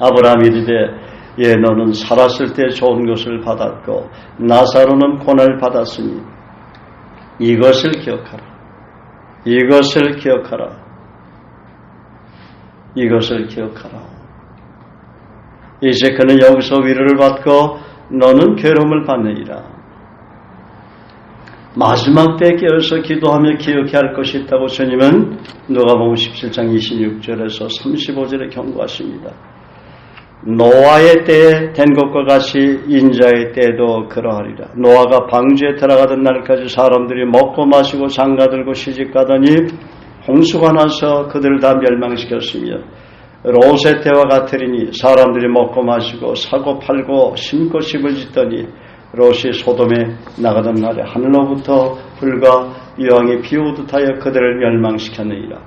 아브라함이 이르되 너는 살았을 때 좋은 것을 받았고 나사로는 고난을 받았으니 이것을 기억하라. 이것을 기억하라. 이것을 기억하라. 이제 그는 여기서 위로를 받고 너는 괴로움을 받느니라. 마지막 때에 깨어서 기도하며 기억해야 할 것이 있다고 주님은 누가복음 17장 26절에서 35절에 경고하십니다. 노아의 때에 된 것과 같이 인자의 때도 그러하리라. 노아가 방주에 들어가던 날까지 사람들이 먹고 마시고 장가들고 시집가더니 홍수가 나서 그들을 다 멸망시켰으며 롯의 때와 같으리니 사람들이 먹고 마시고 사고 팔고 심고 집을 짓더니 롯이 소돔에 나가던 날에 하늘로부터 불과 유황이 비오듯 하여 그들을 멸망시켰느니라.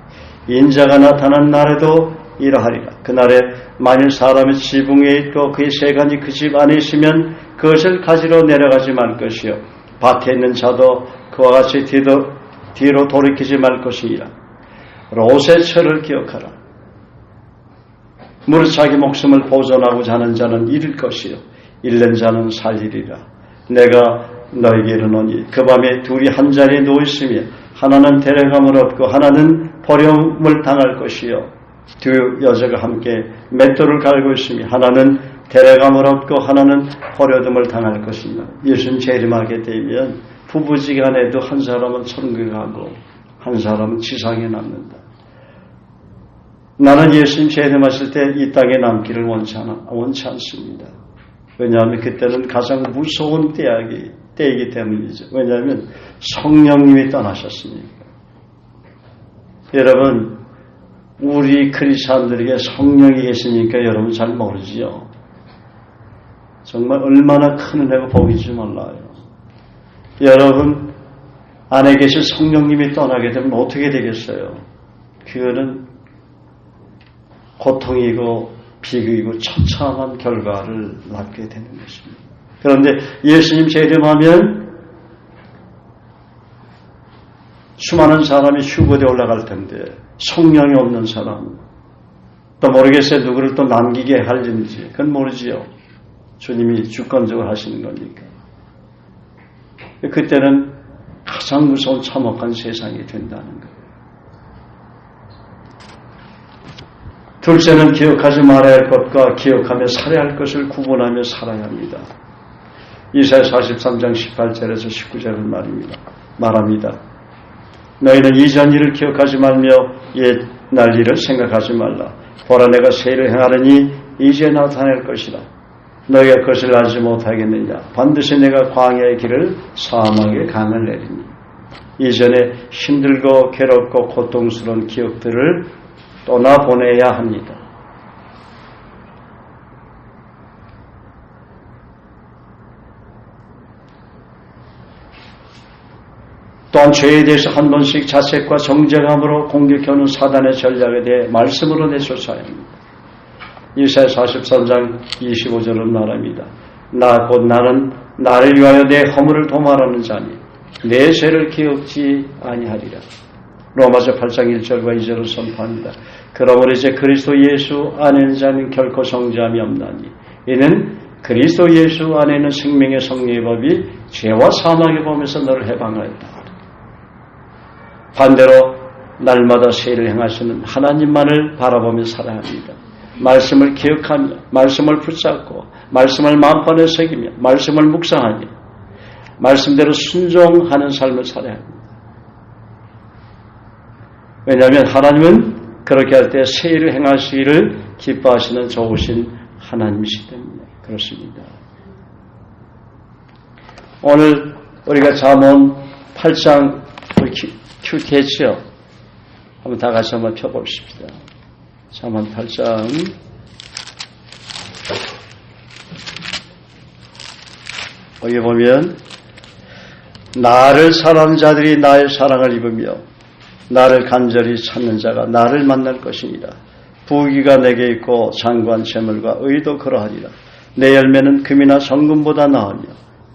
인자가 나타난 날에도 이러하리라. 그날에 만일 사람의 지붕 위에 있고 그의 세간이 그 집 안에 있으면 그것을 가지러 내려가지 말 것이요 밭에 있는 자도 그와 같이 뒤로 돌이키지 말 것이니라. 롯의 철을 기억하라. 무릇 자기 목숨을 보존하고자 하는 자는 잃을 것이요 잃는 자는 살리리라. 내가 너에게 이르노니 그 밤에 둘이 한 자리에 누워 있으며 하나는 데려감을 얻고 하나는 버림을 당할 것이요 두 여자가 함께 맷돌을 갈고 있으며 하나는 데려감을 얻고 하나는 버려둠을 당할 것이며 예수님 재림하게 되면 부부지간에도 한 사람은 천국에 가고 한 사람은 지상에 남는다. 나는 예수님 재림하실 때 이 땅에 남기를 원치 않습니다. 왜냐하면 그때는 가장 무서운 때이기 때문이죠. 왜냐하면 성령님이 떠나셨으니까. 여러분, 우리 크리스찬들에게 성령이 계시니까 여러분 잘 모르지요. 정말 얼마나 큰 은혜가 복인지 몰라요. 여러분 안에 계신 성령님이 떠나게 되면 어떻게 되겠어요? 그거는 고통이고 비극이고 처참한 결과를 낳게 되는 것입니다. 그런데 예수님 재림하면 수많은 사람이 휴거대에 올라갈 텐데 성령이 없는 사람 또 모르겠어요. 누구를 또 남기게 할는지 그건 모르지요. 주님이 주권적으로 하시는 거니까. 그때는 가장 무서운 참혹한 세상이 된다는 거예요. 둘째는 기억하지 말아야 할 것과 기억하며 살아야 할 것을 구분하며 살아야 합니다. 이사야 43장 18절에서 19절은 말합니다. 너희는 이전 일을 기억하지 말며 옛날 일을 생각하지 말라. 보라 내가 새 일을 행하려니 이제 나타날 것이라. 너희가 그것을 알지 못하겠느냐. 반드시 내가 광야의 길을 사막의 강을 내리니. 이전에 힘들고 괴롭고 고통스러운 기억들을 떠나보내야 합니다. 또한 죄에 대해서 한 번씩 자책과 정죄감으로 공격해오는 사단의 전략에 대해 말씀으로 내쫓아야 합니다. 이사야 43장 25절은 말합니다. 곧 나는 나를 위하여 내 허물을 도말하는 자니 내 죄를 기억지 아니하리라. 로마서 8장 1절과 2절을 선포합니다. 그러므로 이제 그리스도 예수 안에는 자는 결코 정죄함이 없나니 이는 그리스도 예수 안에는 생명의 성령의 법이 죄와 사망의 법에서 너를 해방하였다. 반대로 날마다 새 일을 행하시는 하나님만을 바라보며 살아야 합니다. 말씀을 기억하며 말씀을 붙잡고 말씀을 마음판에 새기며 말씀을 묵상하며 말씀대로 순종하는 삶을 살아야 합니다. 왜냐하면 하나님은 그렇게 할 때 새 일을 행하시기를 기뻐하시는 좋으신 하나님이시기 때문에 그렇습니다. 오늘 우리가 잠언 8장 큐티했죠? 한번 다 같이 한번 펴봅시다. 잠언 8장 여기 보면 나를 사랑하는 자들이 나의 사랑을 입으며 나를 간절히 찾는 자가 나를 만날 것이니라. 부귀가 내게 있고 장관 재물과 의도 그러하리라. 내 열매는 금이나 정금보다 나으며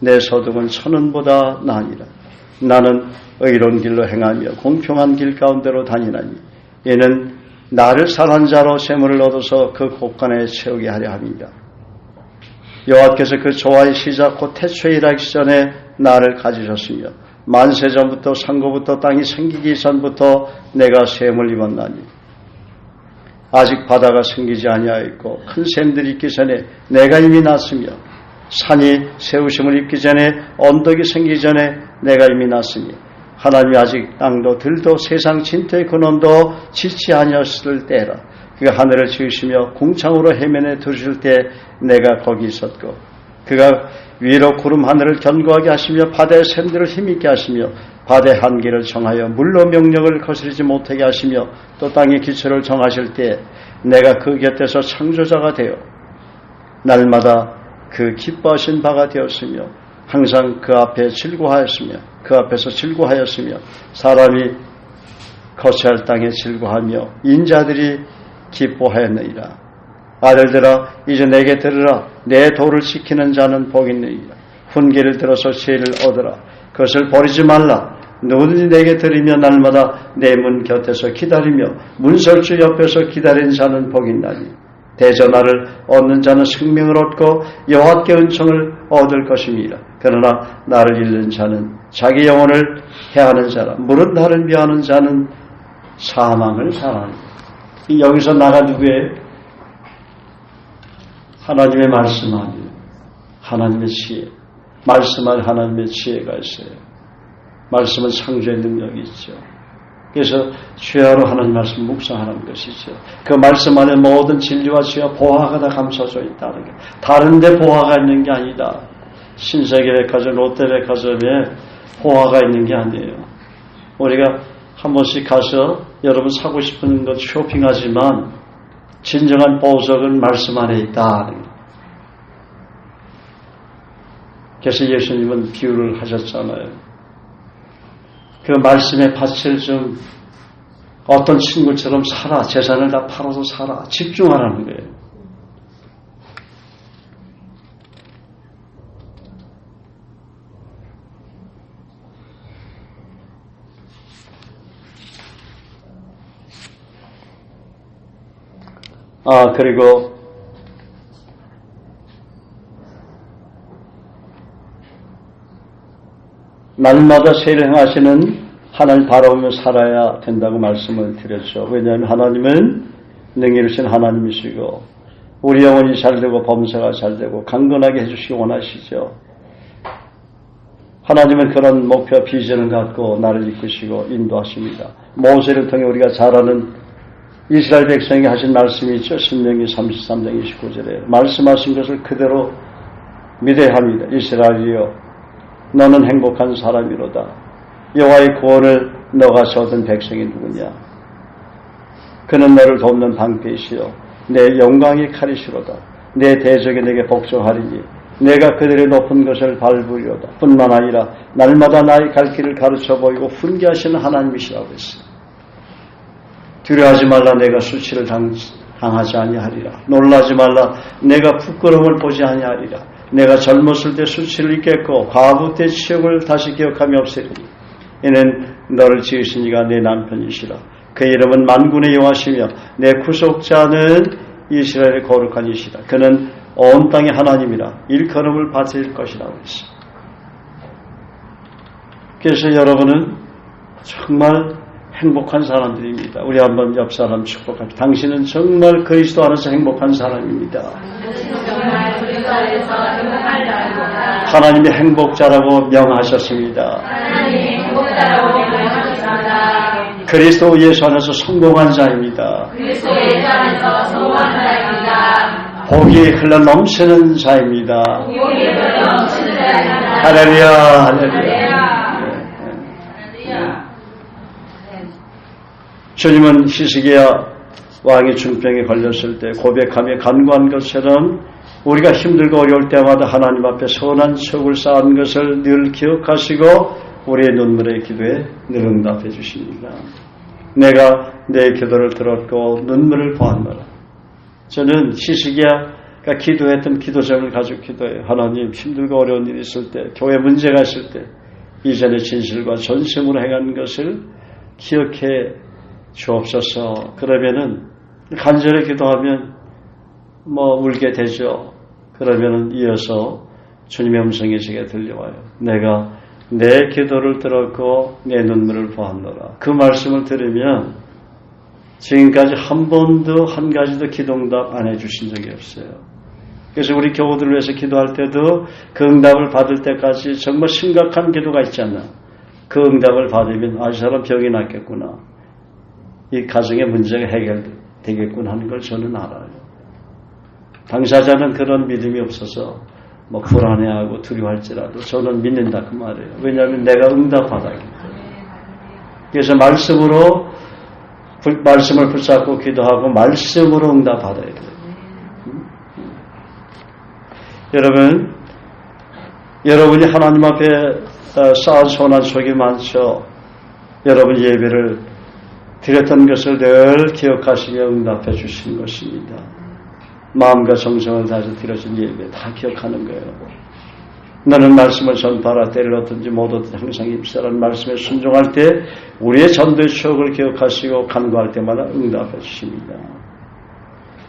내 소득은 천원보다 나으니라. 나는 의로운 길로 행하며 공평한 길 가운데로 다니나니 이는 나를 사랑하는 자로 재물을 얻어서 그 곳간에 채우게 하려 함이니라. 여호와께서 그 조화의 시작 곧 태초에 일하기 전에 나를 가지셨으며 만세전부터 상고부터 땅이 생기기 전부터 내가 셈을 입었나니 아직 바다가 생기지 아니하였고 큰 샘들이 있기 전에 내가 이미 났으며 산이 세우심을 입기 전에 언덕이 생기기 전에 내가 이미 났으니 하나님이 아직 땅도 들도 세상 진토의 근원도 짓지 아니하셨을 때라. 그가 하늘을 지으시며 궁창으로 해면에 두실 때 내가 거기 있었고 그가 위로 구름 하늘을 견고하게 하시며 바다의 샘들을 힘있게 하시며 바다의 한계를 정하여 물로 명령을 거스르지 못하게 하시며 또 땅의 기초를 정하실 때 내가 그 곁에서 창조자가 되어 날마다 그 기뻐하신 바가 되었으며 항상 그 앞에 즐거워하였으며 그 앞에서 즐거워하였으며 사람이 거처할 땅에 즐거워하며 인자들이 기뻐하였느니라. 아들들아 이제 내게 들으라. 내 도를 지키는 자는 복이 있느니라. 훈계를 들어서 지혜를 얻으라. 그것을 버리지 말라. 누구든지 내게 들으며 날마다 내 문 곁에서 기다리며 문설주 옆에서 기다리는 자는 복이 있나니 대전하를 얻는 자는 생명을 얻고 여호와께 은총을 얻을 것입니다. 그러나 나를 잃는 자는 자기 영혼을 해하는 자라. 물은 나를 미워하는 자는 사망을 사랑하니. 여기서 나가 누구예요? 하나님의 말씀 아니에요. 하나님의 지혜. 말씀할 하나님의 지혜가 있어요. 말씀은 창조의 능력이 있죠. 그래서 죄하로 하나님 말씀 묵상하는 것이죠. 그 말씀 안에 모든 진리와 지혜와 보화가 다 감춰져 있다는 게, 다른 데 보화가 있는 게 아니다. 신세계백화점, 롯데백화점에 보화가 있는 게 아니에요. 우리가 한 번씩 가서 여러분 사고 싶은 것 쇼핑하지만 진정한 보석은 말씀 안에 있다. 그래서 예수님은 비유를 하셨잖아요. 그 말씀의 밭을 좀 어떤 친구처럼 살아. 재산을 다 팔아서 살아. 집중하라는 거예요. 그리고 날마다 세를 행하시는 하나님 바라보며 살아야 된다고 말씀을 드렸죠. 왜냐하면 하나님은 능히 이루신 하나님이시고 우리 영혼이 잘되고 범사가 잘되고 강건하게 해주시기 원하시죠. 하나님은 그런 목표 비전을 갖고 나를 이끄시고 인도하십니다. 모세를 통해 우리가 잘 아는 이스라엘 백성에게 하신 말씀이 있죠. 신명기 33장 29절에 말씀하신 것을 그대로 믿어야 합니다. 이스라엘이여 너는 행복한 사람이로다. 여호와의 구원을 너가 얻은 백성이 누구냐. 그는 너를 돕는 방패이시여 내 영광의 칼이시로다. 내 대적이 내게 복종하리니 내가 그들의 높은 것을 밟으리로다. 뿐만 아니라 날마다 나의 갈 길을 가르쳐 보이고 훈계하시는 하나님이시라고 했어요. 두려워하지 말라. 내가 수치를 당하지 아니하리라. 놀라지 말라. 내가 부끄러움을 보지 아니하리라. 내가 젊었을 때 수치를 잊겠고 과부 때 치욕을 다시 기억하며 없애리니 이는 너를 지으신 이가 내 남편이시라. 그 이름은 만군의 여호와시며 내 구속자는 이스라엘의 거룩한 이시라. 그는 온 땅의 하나님이라. 일컬음을 받을 것이라고 했어요. 그래서 여러분은 정말 행복한 사람들입니다. 우리 한번 옆 사람 축복합니다. 당신은 정말 그리스도 안에서 행복한 사람입니다. 하나님이 행복자라고 명하셨습니다. 그리스도 예수 안에서 성공한 자입니다. 복이 흘러 넘치는 자입니다. 할렐루야, 할렐루야. 주님은 히스기야 왕이 중병에 걸렸을 때 고백하며 간구한 것처럼 우리가 힘들고 어려울 때마다 하나님 앞에 선한 척을 쌓은 것을 늘 기억하시고 우리의 눈물의 기도에 늘 응답해 주십니다. 내가 내 기도를 들었고 눈물을 보았노라. 저는 히스기야가 기도했던 기도 제목을 가지고 기도해요. 하나님, 힘들고 어려운 일이 있을 때, 교회 문제가 있을 때 이전의 진실과 전심으로 행한 것을 기억해 주옵소서. 그러면은 간절히 기도하면 울게 되죠. 그러면은 이어서 주님의 음성이 제게 들려와요. 내가 내 기도를 들었고 내 눈물을 보았노라. 그 말씀을 들으면 지금까지 한 번도 한 가지도 기도응답 안 해주신 적이 없어요. 그래서 우리 교우들을 위해서 기도할 때도 그 응답을 받을 때까지 정말 심각한 기도가 있잖아. 그 응답을 받으면 이 사람 병이 낫겠구나. 이 가정의 문제가 해결되겠군 하는 걸 저는 알아요. 당사자는 그런 믿음이 없어서 불안해하고 두려워할지라도 저는 믿는다 그 말이에요. 왜냐하면 내가 응답받았기 때문에. 그래서 말씀을 붙잡고 기도하고 말씀으로 응답받아야 돼요. 여러분, 여러분이 하나님 앞에 쌓은 소난 속이 많죠. 여러분 예배를 드렸던 것을 늘 기억하시며 응답해 주신 것입니다. 마음과 정성을 다해서 드려진 예배 다 기억하는 거예요. 너는 말씀을 전파하라. 때를 얻든지 못 얻든지 항상 입사라는 말씀에 순종할 때 우리의 전도의 추억을 기억하시고 간구할 때마다 응답해 주십니다.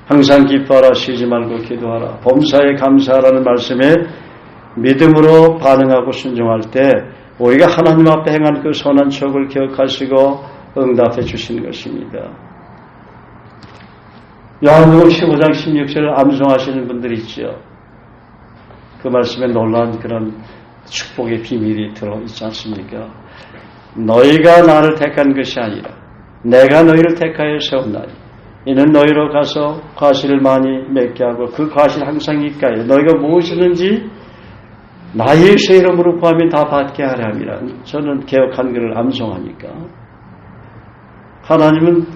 항상 기뻐하라. 쉬지 말고 기도하라. 범사에 감사하라는 말씀에 믿음으로 반응하고 순종할 때 우리가 하나님 앞에 행한 그 선한 추억을 기억하시고 응답해 주시는 것입니다. 요한복음 15장 16절을 암송하시는 분들이 있죠. 그 말씀에 놀라운 그런 축복의 비밀이 들어있지 않습니까? 너희가 나를 택한 것이 아니라 내가 너희를 택하여 세웠나니 이는 너희로 가서 과실을 많이 맺게 하고 그 과실 항상 있가에 너희가 무엇이든지 나의 새 이름으로 구하면 다 받게 하려 함이라. 저는 개혁한 글을 암송하니까 하나님은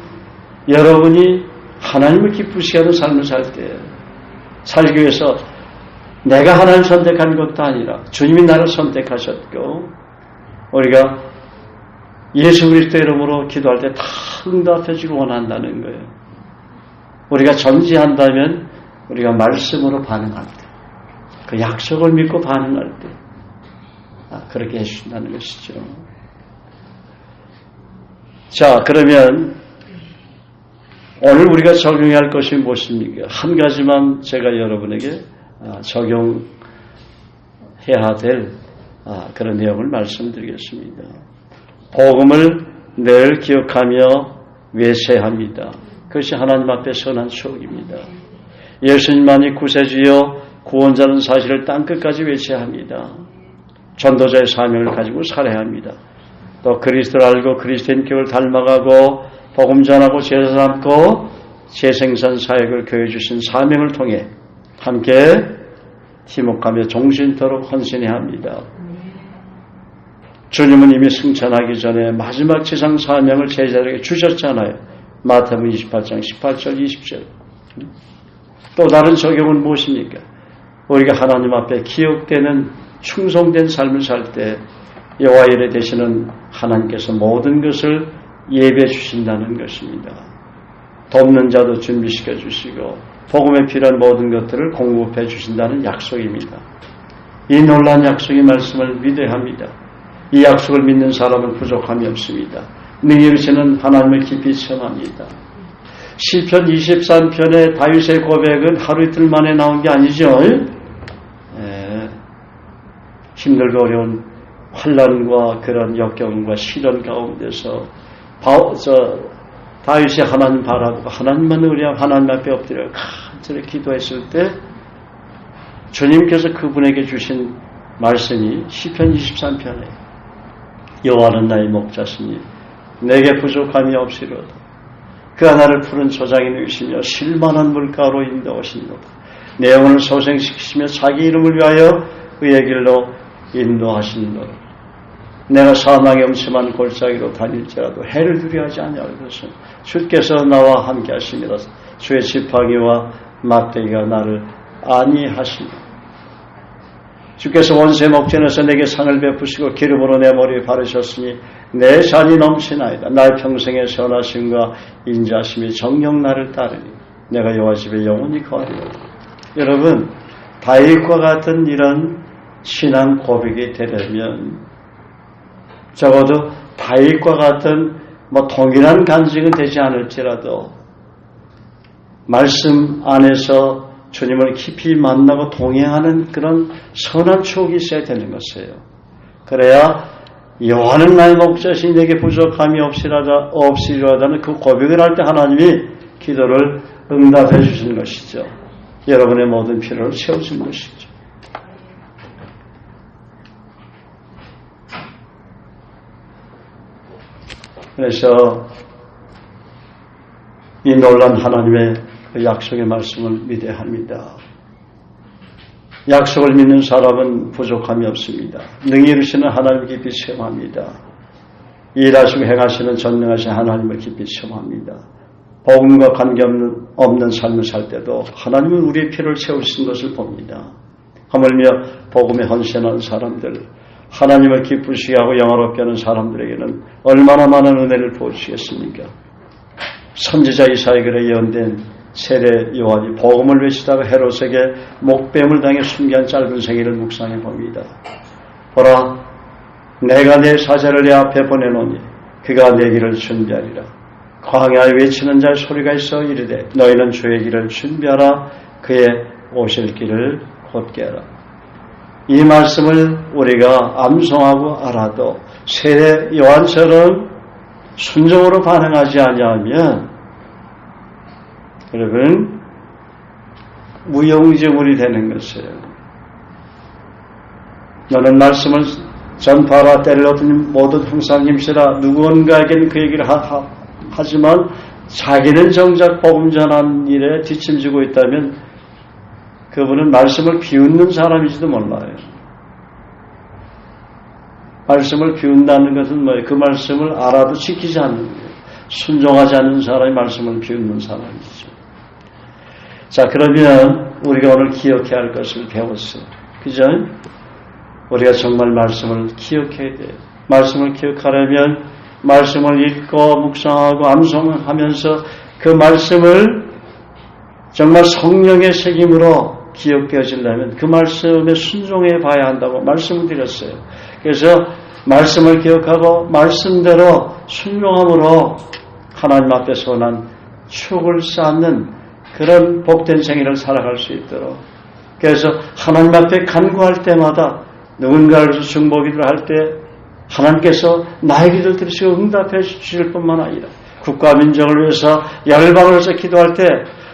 여러분이 하나님을 기쁘시게 하는 삶을 살 때 살기 위해서 내가 하나님 선택한 것도 아니라 주님이 나를 선택하셨고 우리가 예수 그리스도 이름으로 기도할 때 다 응답해 주길 원한다는 거예요. 우리가 전지한다면 우리가 말씀으로 반응할 때 그 약속을 믿고 반응할 때 그렇게 해주신다는 것이죠. 자, 그러면 오늘 우리가 적용해야 할 것이 무엇입니까? 한 가지만 제가 여러분에게 적용해야 될 그런 내용을 말씀드리겠습니다. 복음을 늘 기억하며 외세합니다. 그것이 하나님 앞에 선한 추억입니다. 예수님만이 구세주여 구원자는 사실을 땅끝까지 외쳐합니다. 전도자의 사명을 가지고 살아야 합니다. 또 그리스도를 알고 그리스도인 교회를 닮아가고 복음 전하고 제사 삼고 재생산 사역을 교회 주신 사명을 통해 함께 팀워크하며 종신토록 헌신해야 합니다. 주님은 이미 승천하기 전에 마지막 지상 사명을 제자들에게 주셨잖아요. 마태복음 28장 18절 20절. 또 다른 적용은 무엇입니까? 우리가 하나님 앞에 기억되는 충성된 삶을 살 때 여호와 이레 되시는 하나님께서 모든 것을 예배해 주신다는 것입니다. 돕는 자도 준비시켜 주시고 복음에 필요한 모든 것들을 공급해 주신다는 약속입니다. 이 놀라운 약속의 말씀을 믿어야 합니다. 이 약속을 믿는 사람은 부족함이 없습니다. 능력이시는 하나님을 깊이 체험합니다. 시편 23편의 다윗의 고백은 하루 이틀 만에 나온 게 아니죠. 힘들고 어려운 환난과 그런 역경과 시련 가운데서 다윗이 하나님 바라보고 하나님만 의뢰하고 하나님 앞에 엎드려 간절히 기도했을 때 주님께서 그분에게 주신 말씀이 시편 23편에 여호와는 나의 목자시니 내게 부족함이 없이로다. 그가 나를 푸른 초장에 누이시며 실만한 물가로 인도하시니로다. 내 영혼을 소생시키시며 자기 이름을 위하여 의의 길로 인도하시니로다. 내가 사망의 음침한 골짜기로 다닐지라도 해를 두려워하지 아니할 것은 주께서 나와 함께 하시니라. 주의 지팡이와 막대기가 나를 안위하시니 주께서 원수의 목전에서 내게 상을 베푸시고 기름으로 내 머리에 바르셨으니 내 잔이 넘치나이다. 나의 평생의 선하심과 인자하심이 정녕 나를 따르니 내가 여호와 집에 영원히 거하리로다. 여러분, 다윗과 같은 이런 신앙 고백이 되려면 적어도 다윗과 같은 동일한 간증은 되지 않을지라도 말씀 안에서 주님을 깊이 만나고 동행하는 그런 선한 추억이 있어야 되는 것이에요. 그래야 여호와는 나의 목자시니 내게 부족함이 없이로다는 그 고백을 할 때 하나님이 기도를 응답해 주시는 것이죠. 여러분의 모든 필요를 채워주는 것이죠. 그래서 이 놀라운 하나님의 그 약속의 말씀을 믿어야 합니다. 약속을 믿는 사람은 부족함이 없습니다. 능히 이루시는 하나님을 깊이 체험합니다. 일하시고 행하시는 전능하신 하나님을 깊이 체험합니다. 복음과 관계없는 삶을 살 때도 하나님은 우리의 필요를 채우시는 것을 봅니다. 하물며 복음에 헌신한 사람들, 하나님을 기쁘시게 하고 영화롭게 하는 사람들에게는 얼마나 많은 은혜를 부어주시겠습니까? 선지자 이사야에게 예언된 세례 요한이 복음을 외치다가 헤롯에게 목뱀을 당해 순교한 짧은 생애를 묵상해 봅니다. 보라, 내가 내 사자를 내 앞에 보내노니 그가 내 길을 준비하리라. 광야에 외치는 자의 소리가 있어 이르되 너희는 주의 길을 준비하라. 그의 오실 길을 곧게 하라. 이 말씀을 우리가 암송하고 알아도 세례 요한처럼 순종으로 반응하지 아니하면 여러분 무용지물이 되는 것이에요. 너는 말씀을 전파하라. 때를 얻으니 모두 항상 힘쓰라. 누군가에게는 그 얘기를 하지만 자기는 정작 복음 전한 일에 뒷짐지고 있다면 그분은 말씀을 비웃는 사람인지도 몰라요. 말씀을 비운다는 것은 뭐예요? 그 말씀을 알아도 지키지 않는 거예요. 순종하지 않는 사람이 말씀을 비웃는 사람이죠. 자, 그러면 우리가 오늘 기억해야 할 것을 배웠어요. 그죠? 우리가 정말 말씀을 기억해야 돼요. 말씀을 기억하려면 말씀을 읽고 묵상하고 암송하면서 그 말씀을 정말 성령의 책임으로 기억되어지려면 그 말씀에 순종해 봐야 한다고 말씀을 드렸어요. 그래서 말씀을 기억하고 말씀대로 순종함으로 하나님 앞에서 원한 축을 쌓는 그런 복된 생애를 살아갈 수 있도록, 그래서 하나님 앞에 간구할 때마다 누군가를 중보기도를 할 때 하나님께서 나의 기도를 들으시고 응답해 주실 뿐만 아니라 국가 민족을 위해서 열방을 위해서 기도할 때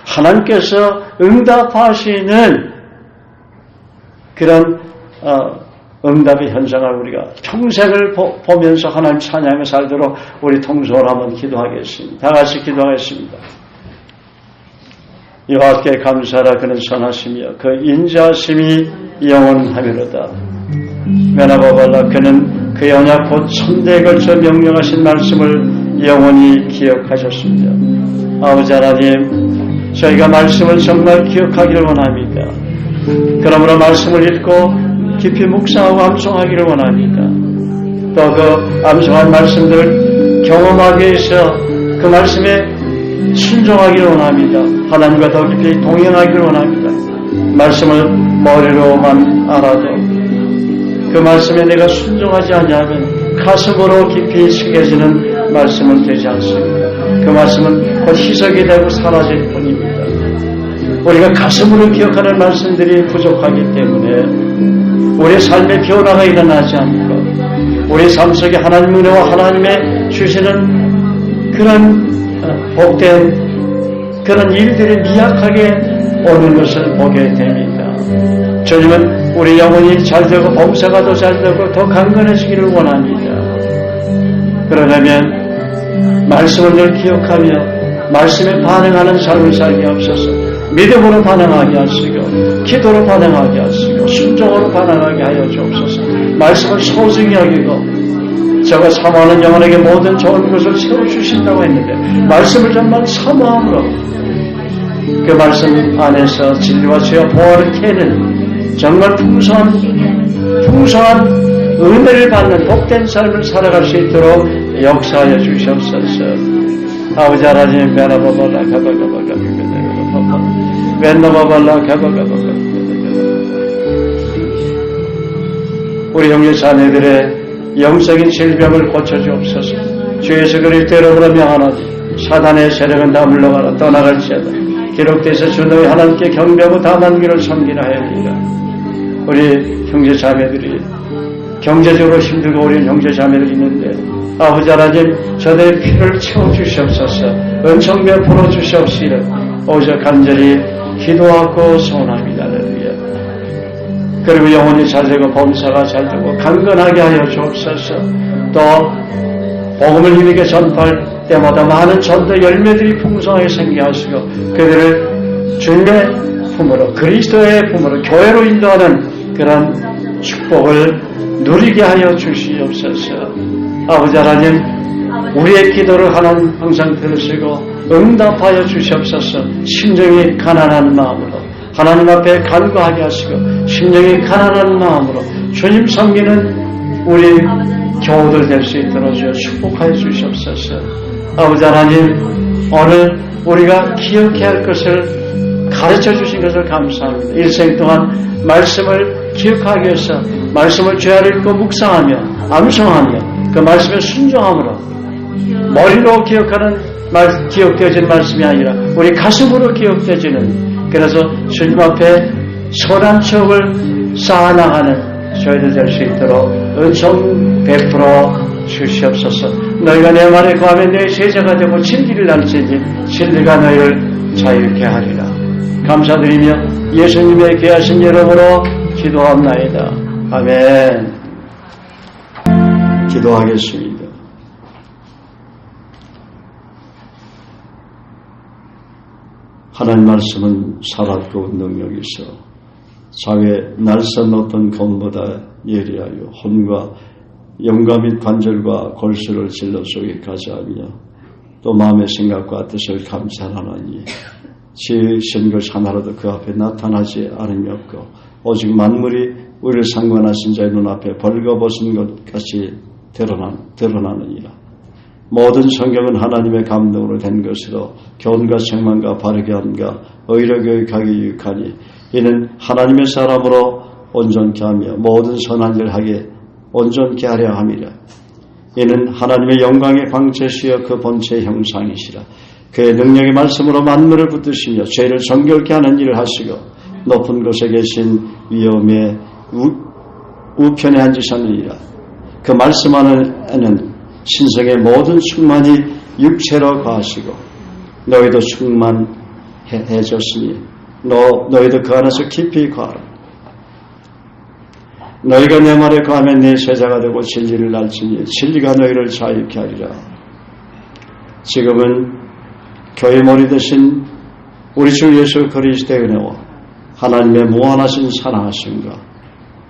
하나님께서 응답하시는 그런 응답의 현상을 우리가 평생을 보면서 하나님 찬양을 살도록 우리 통성으로 한번 기도하겠습니다. 다 같이 기도하겠습니다. 여호와께 감사하라. 그는 선하시며 그 인자하심이 영원하미로다. 메나바발라. 그는 그의 언약 곧 천대에 걸쳐 명령하신 말씀을 영원히 기억하셨습니다. 아버지 하나님, 저희가 말씀을 정말 기억하기를 원합니다. 그러므로 말씀을 읽고 깊이 묵상하고 암송하기를 원합니다. 또 그 암송한 말씀들을 경험하기 위해서 그 말씀에 순종하기를 원합니다. 하나님과 더 깊이 동행하기를 원합니다. 말씀을 머리로만 알아도 그 말씀에 내가 순종하지 아니하면 가슴으로 깊이 새겨지는 말씀은 되지 않습니다. 그 말씀은 곧 희석이 되고 사라질 뿐입니다. 우리가 가슴으로 기억하는 말씀들이 부족하기 때문에 우리의 삶의 변화가 일어나지 않고 우리 삶 속에 하나님 은혜와 하나님의 주시는 그런 복된 그런 일들이 미약하게 오는 것을 보게 됩니다. 주님은 우리 영혼이 잘 되고 범사가 더 잘 되고 더 강건해지기를 원합니다. 그러려면 말씀을 늘 기억하며 말씀에 반응하는 삶을 살게 하옵소서. 믿음으로 반응하게 하시고 기도로 반응하게 하시고 순종으로 반응하게 하여 주옵소서. 말씀을 소중히 여기고 저가 사모하는 영혼에게 모든 좋은 것을 세워주신다고 했는데 말씀을 정말 사모함으로 그 말씀 안에서 진리와 죄와 보화를 캐는 정말 풍성한 은혜를 받는 복된 삶을 살아갈 수 있도록 역사하여 주시옵소서. 아버지 하나님, 베나바발라 가바가바가바가바가 벤나바발라 가바가바가. 우리 형제 자매들의 영적인 질병을 고쳐주옵소서. 주 예수 그리스도의 이름으로 명하나니 사단의 세력은 다 물러가라 떠나갈지어다. 기록돼서 주 너희 하나님께 경배하고 다만기를 섬기라 하였느니라. 우리 형제 자매들이 경제적으로 힘들고 어린 형제 자매들이 있는데 아버지 하나님 저들의 피를 채워주시옵소서. 은총배 풀어주시옵시라. 오직 간절히 기도하고 소원합니다. 할렐루야. 그리고 영혼이 잘되고 범사가 잘되고 강건하게 하여 주옵소서. 또 복음을 힘있게 전파할 때마다 많은 전도 열매들이 풍성하게 생기게 하시고 그들을 주님의 품으로 그리스도의 품으로 교회로 인도하는 그런 축복을 누리게 하여 주시옵소서. 아버지 하나님 우리의 기도를 하나님 항상 들으시고 응답하여 주시옵소서. 심정이 가난한 마음으로 하나님 앞에 간구하게 하시고 심령이 가난한 마음으로 주님 섬기는 우리 교우들 될 수 있도록 주여 축복하여 주시옵소서. 아버지 하나님, 오늘 우리가 기억해야 할 것을 가르쳐 주신 것을 감사합니다. 일생 동안 말씀을 기억하기 위해서 말씀을 죄를 읽고 묵상하며 암송하며 그 말씀에 순종함으로 머리로 기억되어지는 말씀이 아니라 우리 가슴으로 기억되어지는, 그래서 주님 앞에 선한 추억을 쌓아나가는 저희들 될 수 있도록 은총 베풀어 주시옵소서. 너희가 내 말에 거하면 내 제자가 되고 진리를 알지니 진리가 너희를 자유케 하리라. 감사드리며 예수님의 귀하신 이름으로 기도합나이다. 아멘. 기도하겠습니다. 하나님 말씀은 살았고 능력이 있어 사회 날선 어떤 검보다 예리하여 혼과 영과 및 관절과 골수를 질러 속에까지 하며 또 마음의 생각과 뜻을 감찰하나니 지으신 것 하나라도 그 앞에 나타나지 않음이 없고 오직 만물이 우리를 상관하신 자의 눈앞에 벌거벗은 것 같이 드러나느니라. 모든 성경은 하나님의 감동으로 된 것으로 교훈과 책망과 바르게 함과 의로 교육하기 유익하니 이는 하나님의 사람으로 온전케 하며 모든 선한 일을 하게 온전케 하려 함이라. 이는 하나님의 영광의 광채시여 그 본체의 형상이시라. 그의 능력의 말씀으로 만물을 붙드시며 죄를 정결케 하는 일을 하시고 높은 곳에 계신 위엄의 우편에 앉으셨느니라. 그 말씀 안에는 신성의 모든 충만이 육체로 거하시고 너희도 충만해졌으니 너희도 그 안에서 깊이 거하라. 너희가 내 말에 거하면 내 제자가 되고 진리를 알지니 진리가 너희를 자유케 하리라. 지금은 교회 머리 되신 우리 주 예수 그리스도의 은혜와 하나님의 무한하신 사랑하심과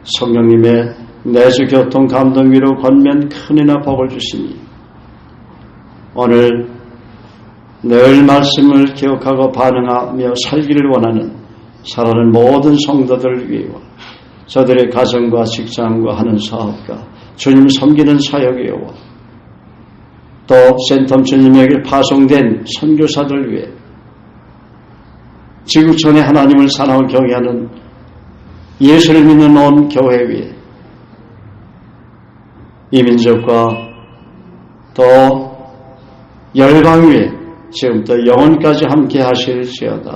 성령님의 내주 교통 감동 위로 권면 큰이나 복을 주시니 오늘 늘 말씀을 기억하고 반응하며 살기를 원하는 살아가는 모든 성도들을 위해와 저들의 가정과 직장과 하는 사업과 주님 섬기는 사역이와 또 센텀 주님에게 파송된 선교사들 위해 지구촌에 하나님을 사랑하고 경외하는 예수를 믿는 온 교회 위에 이민족과 또 열방 위에 지금부터 영원까지 함께 하실지어다.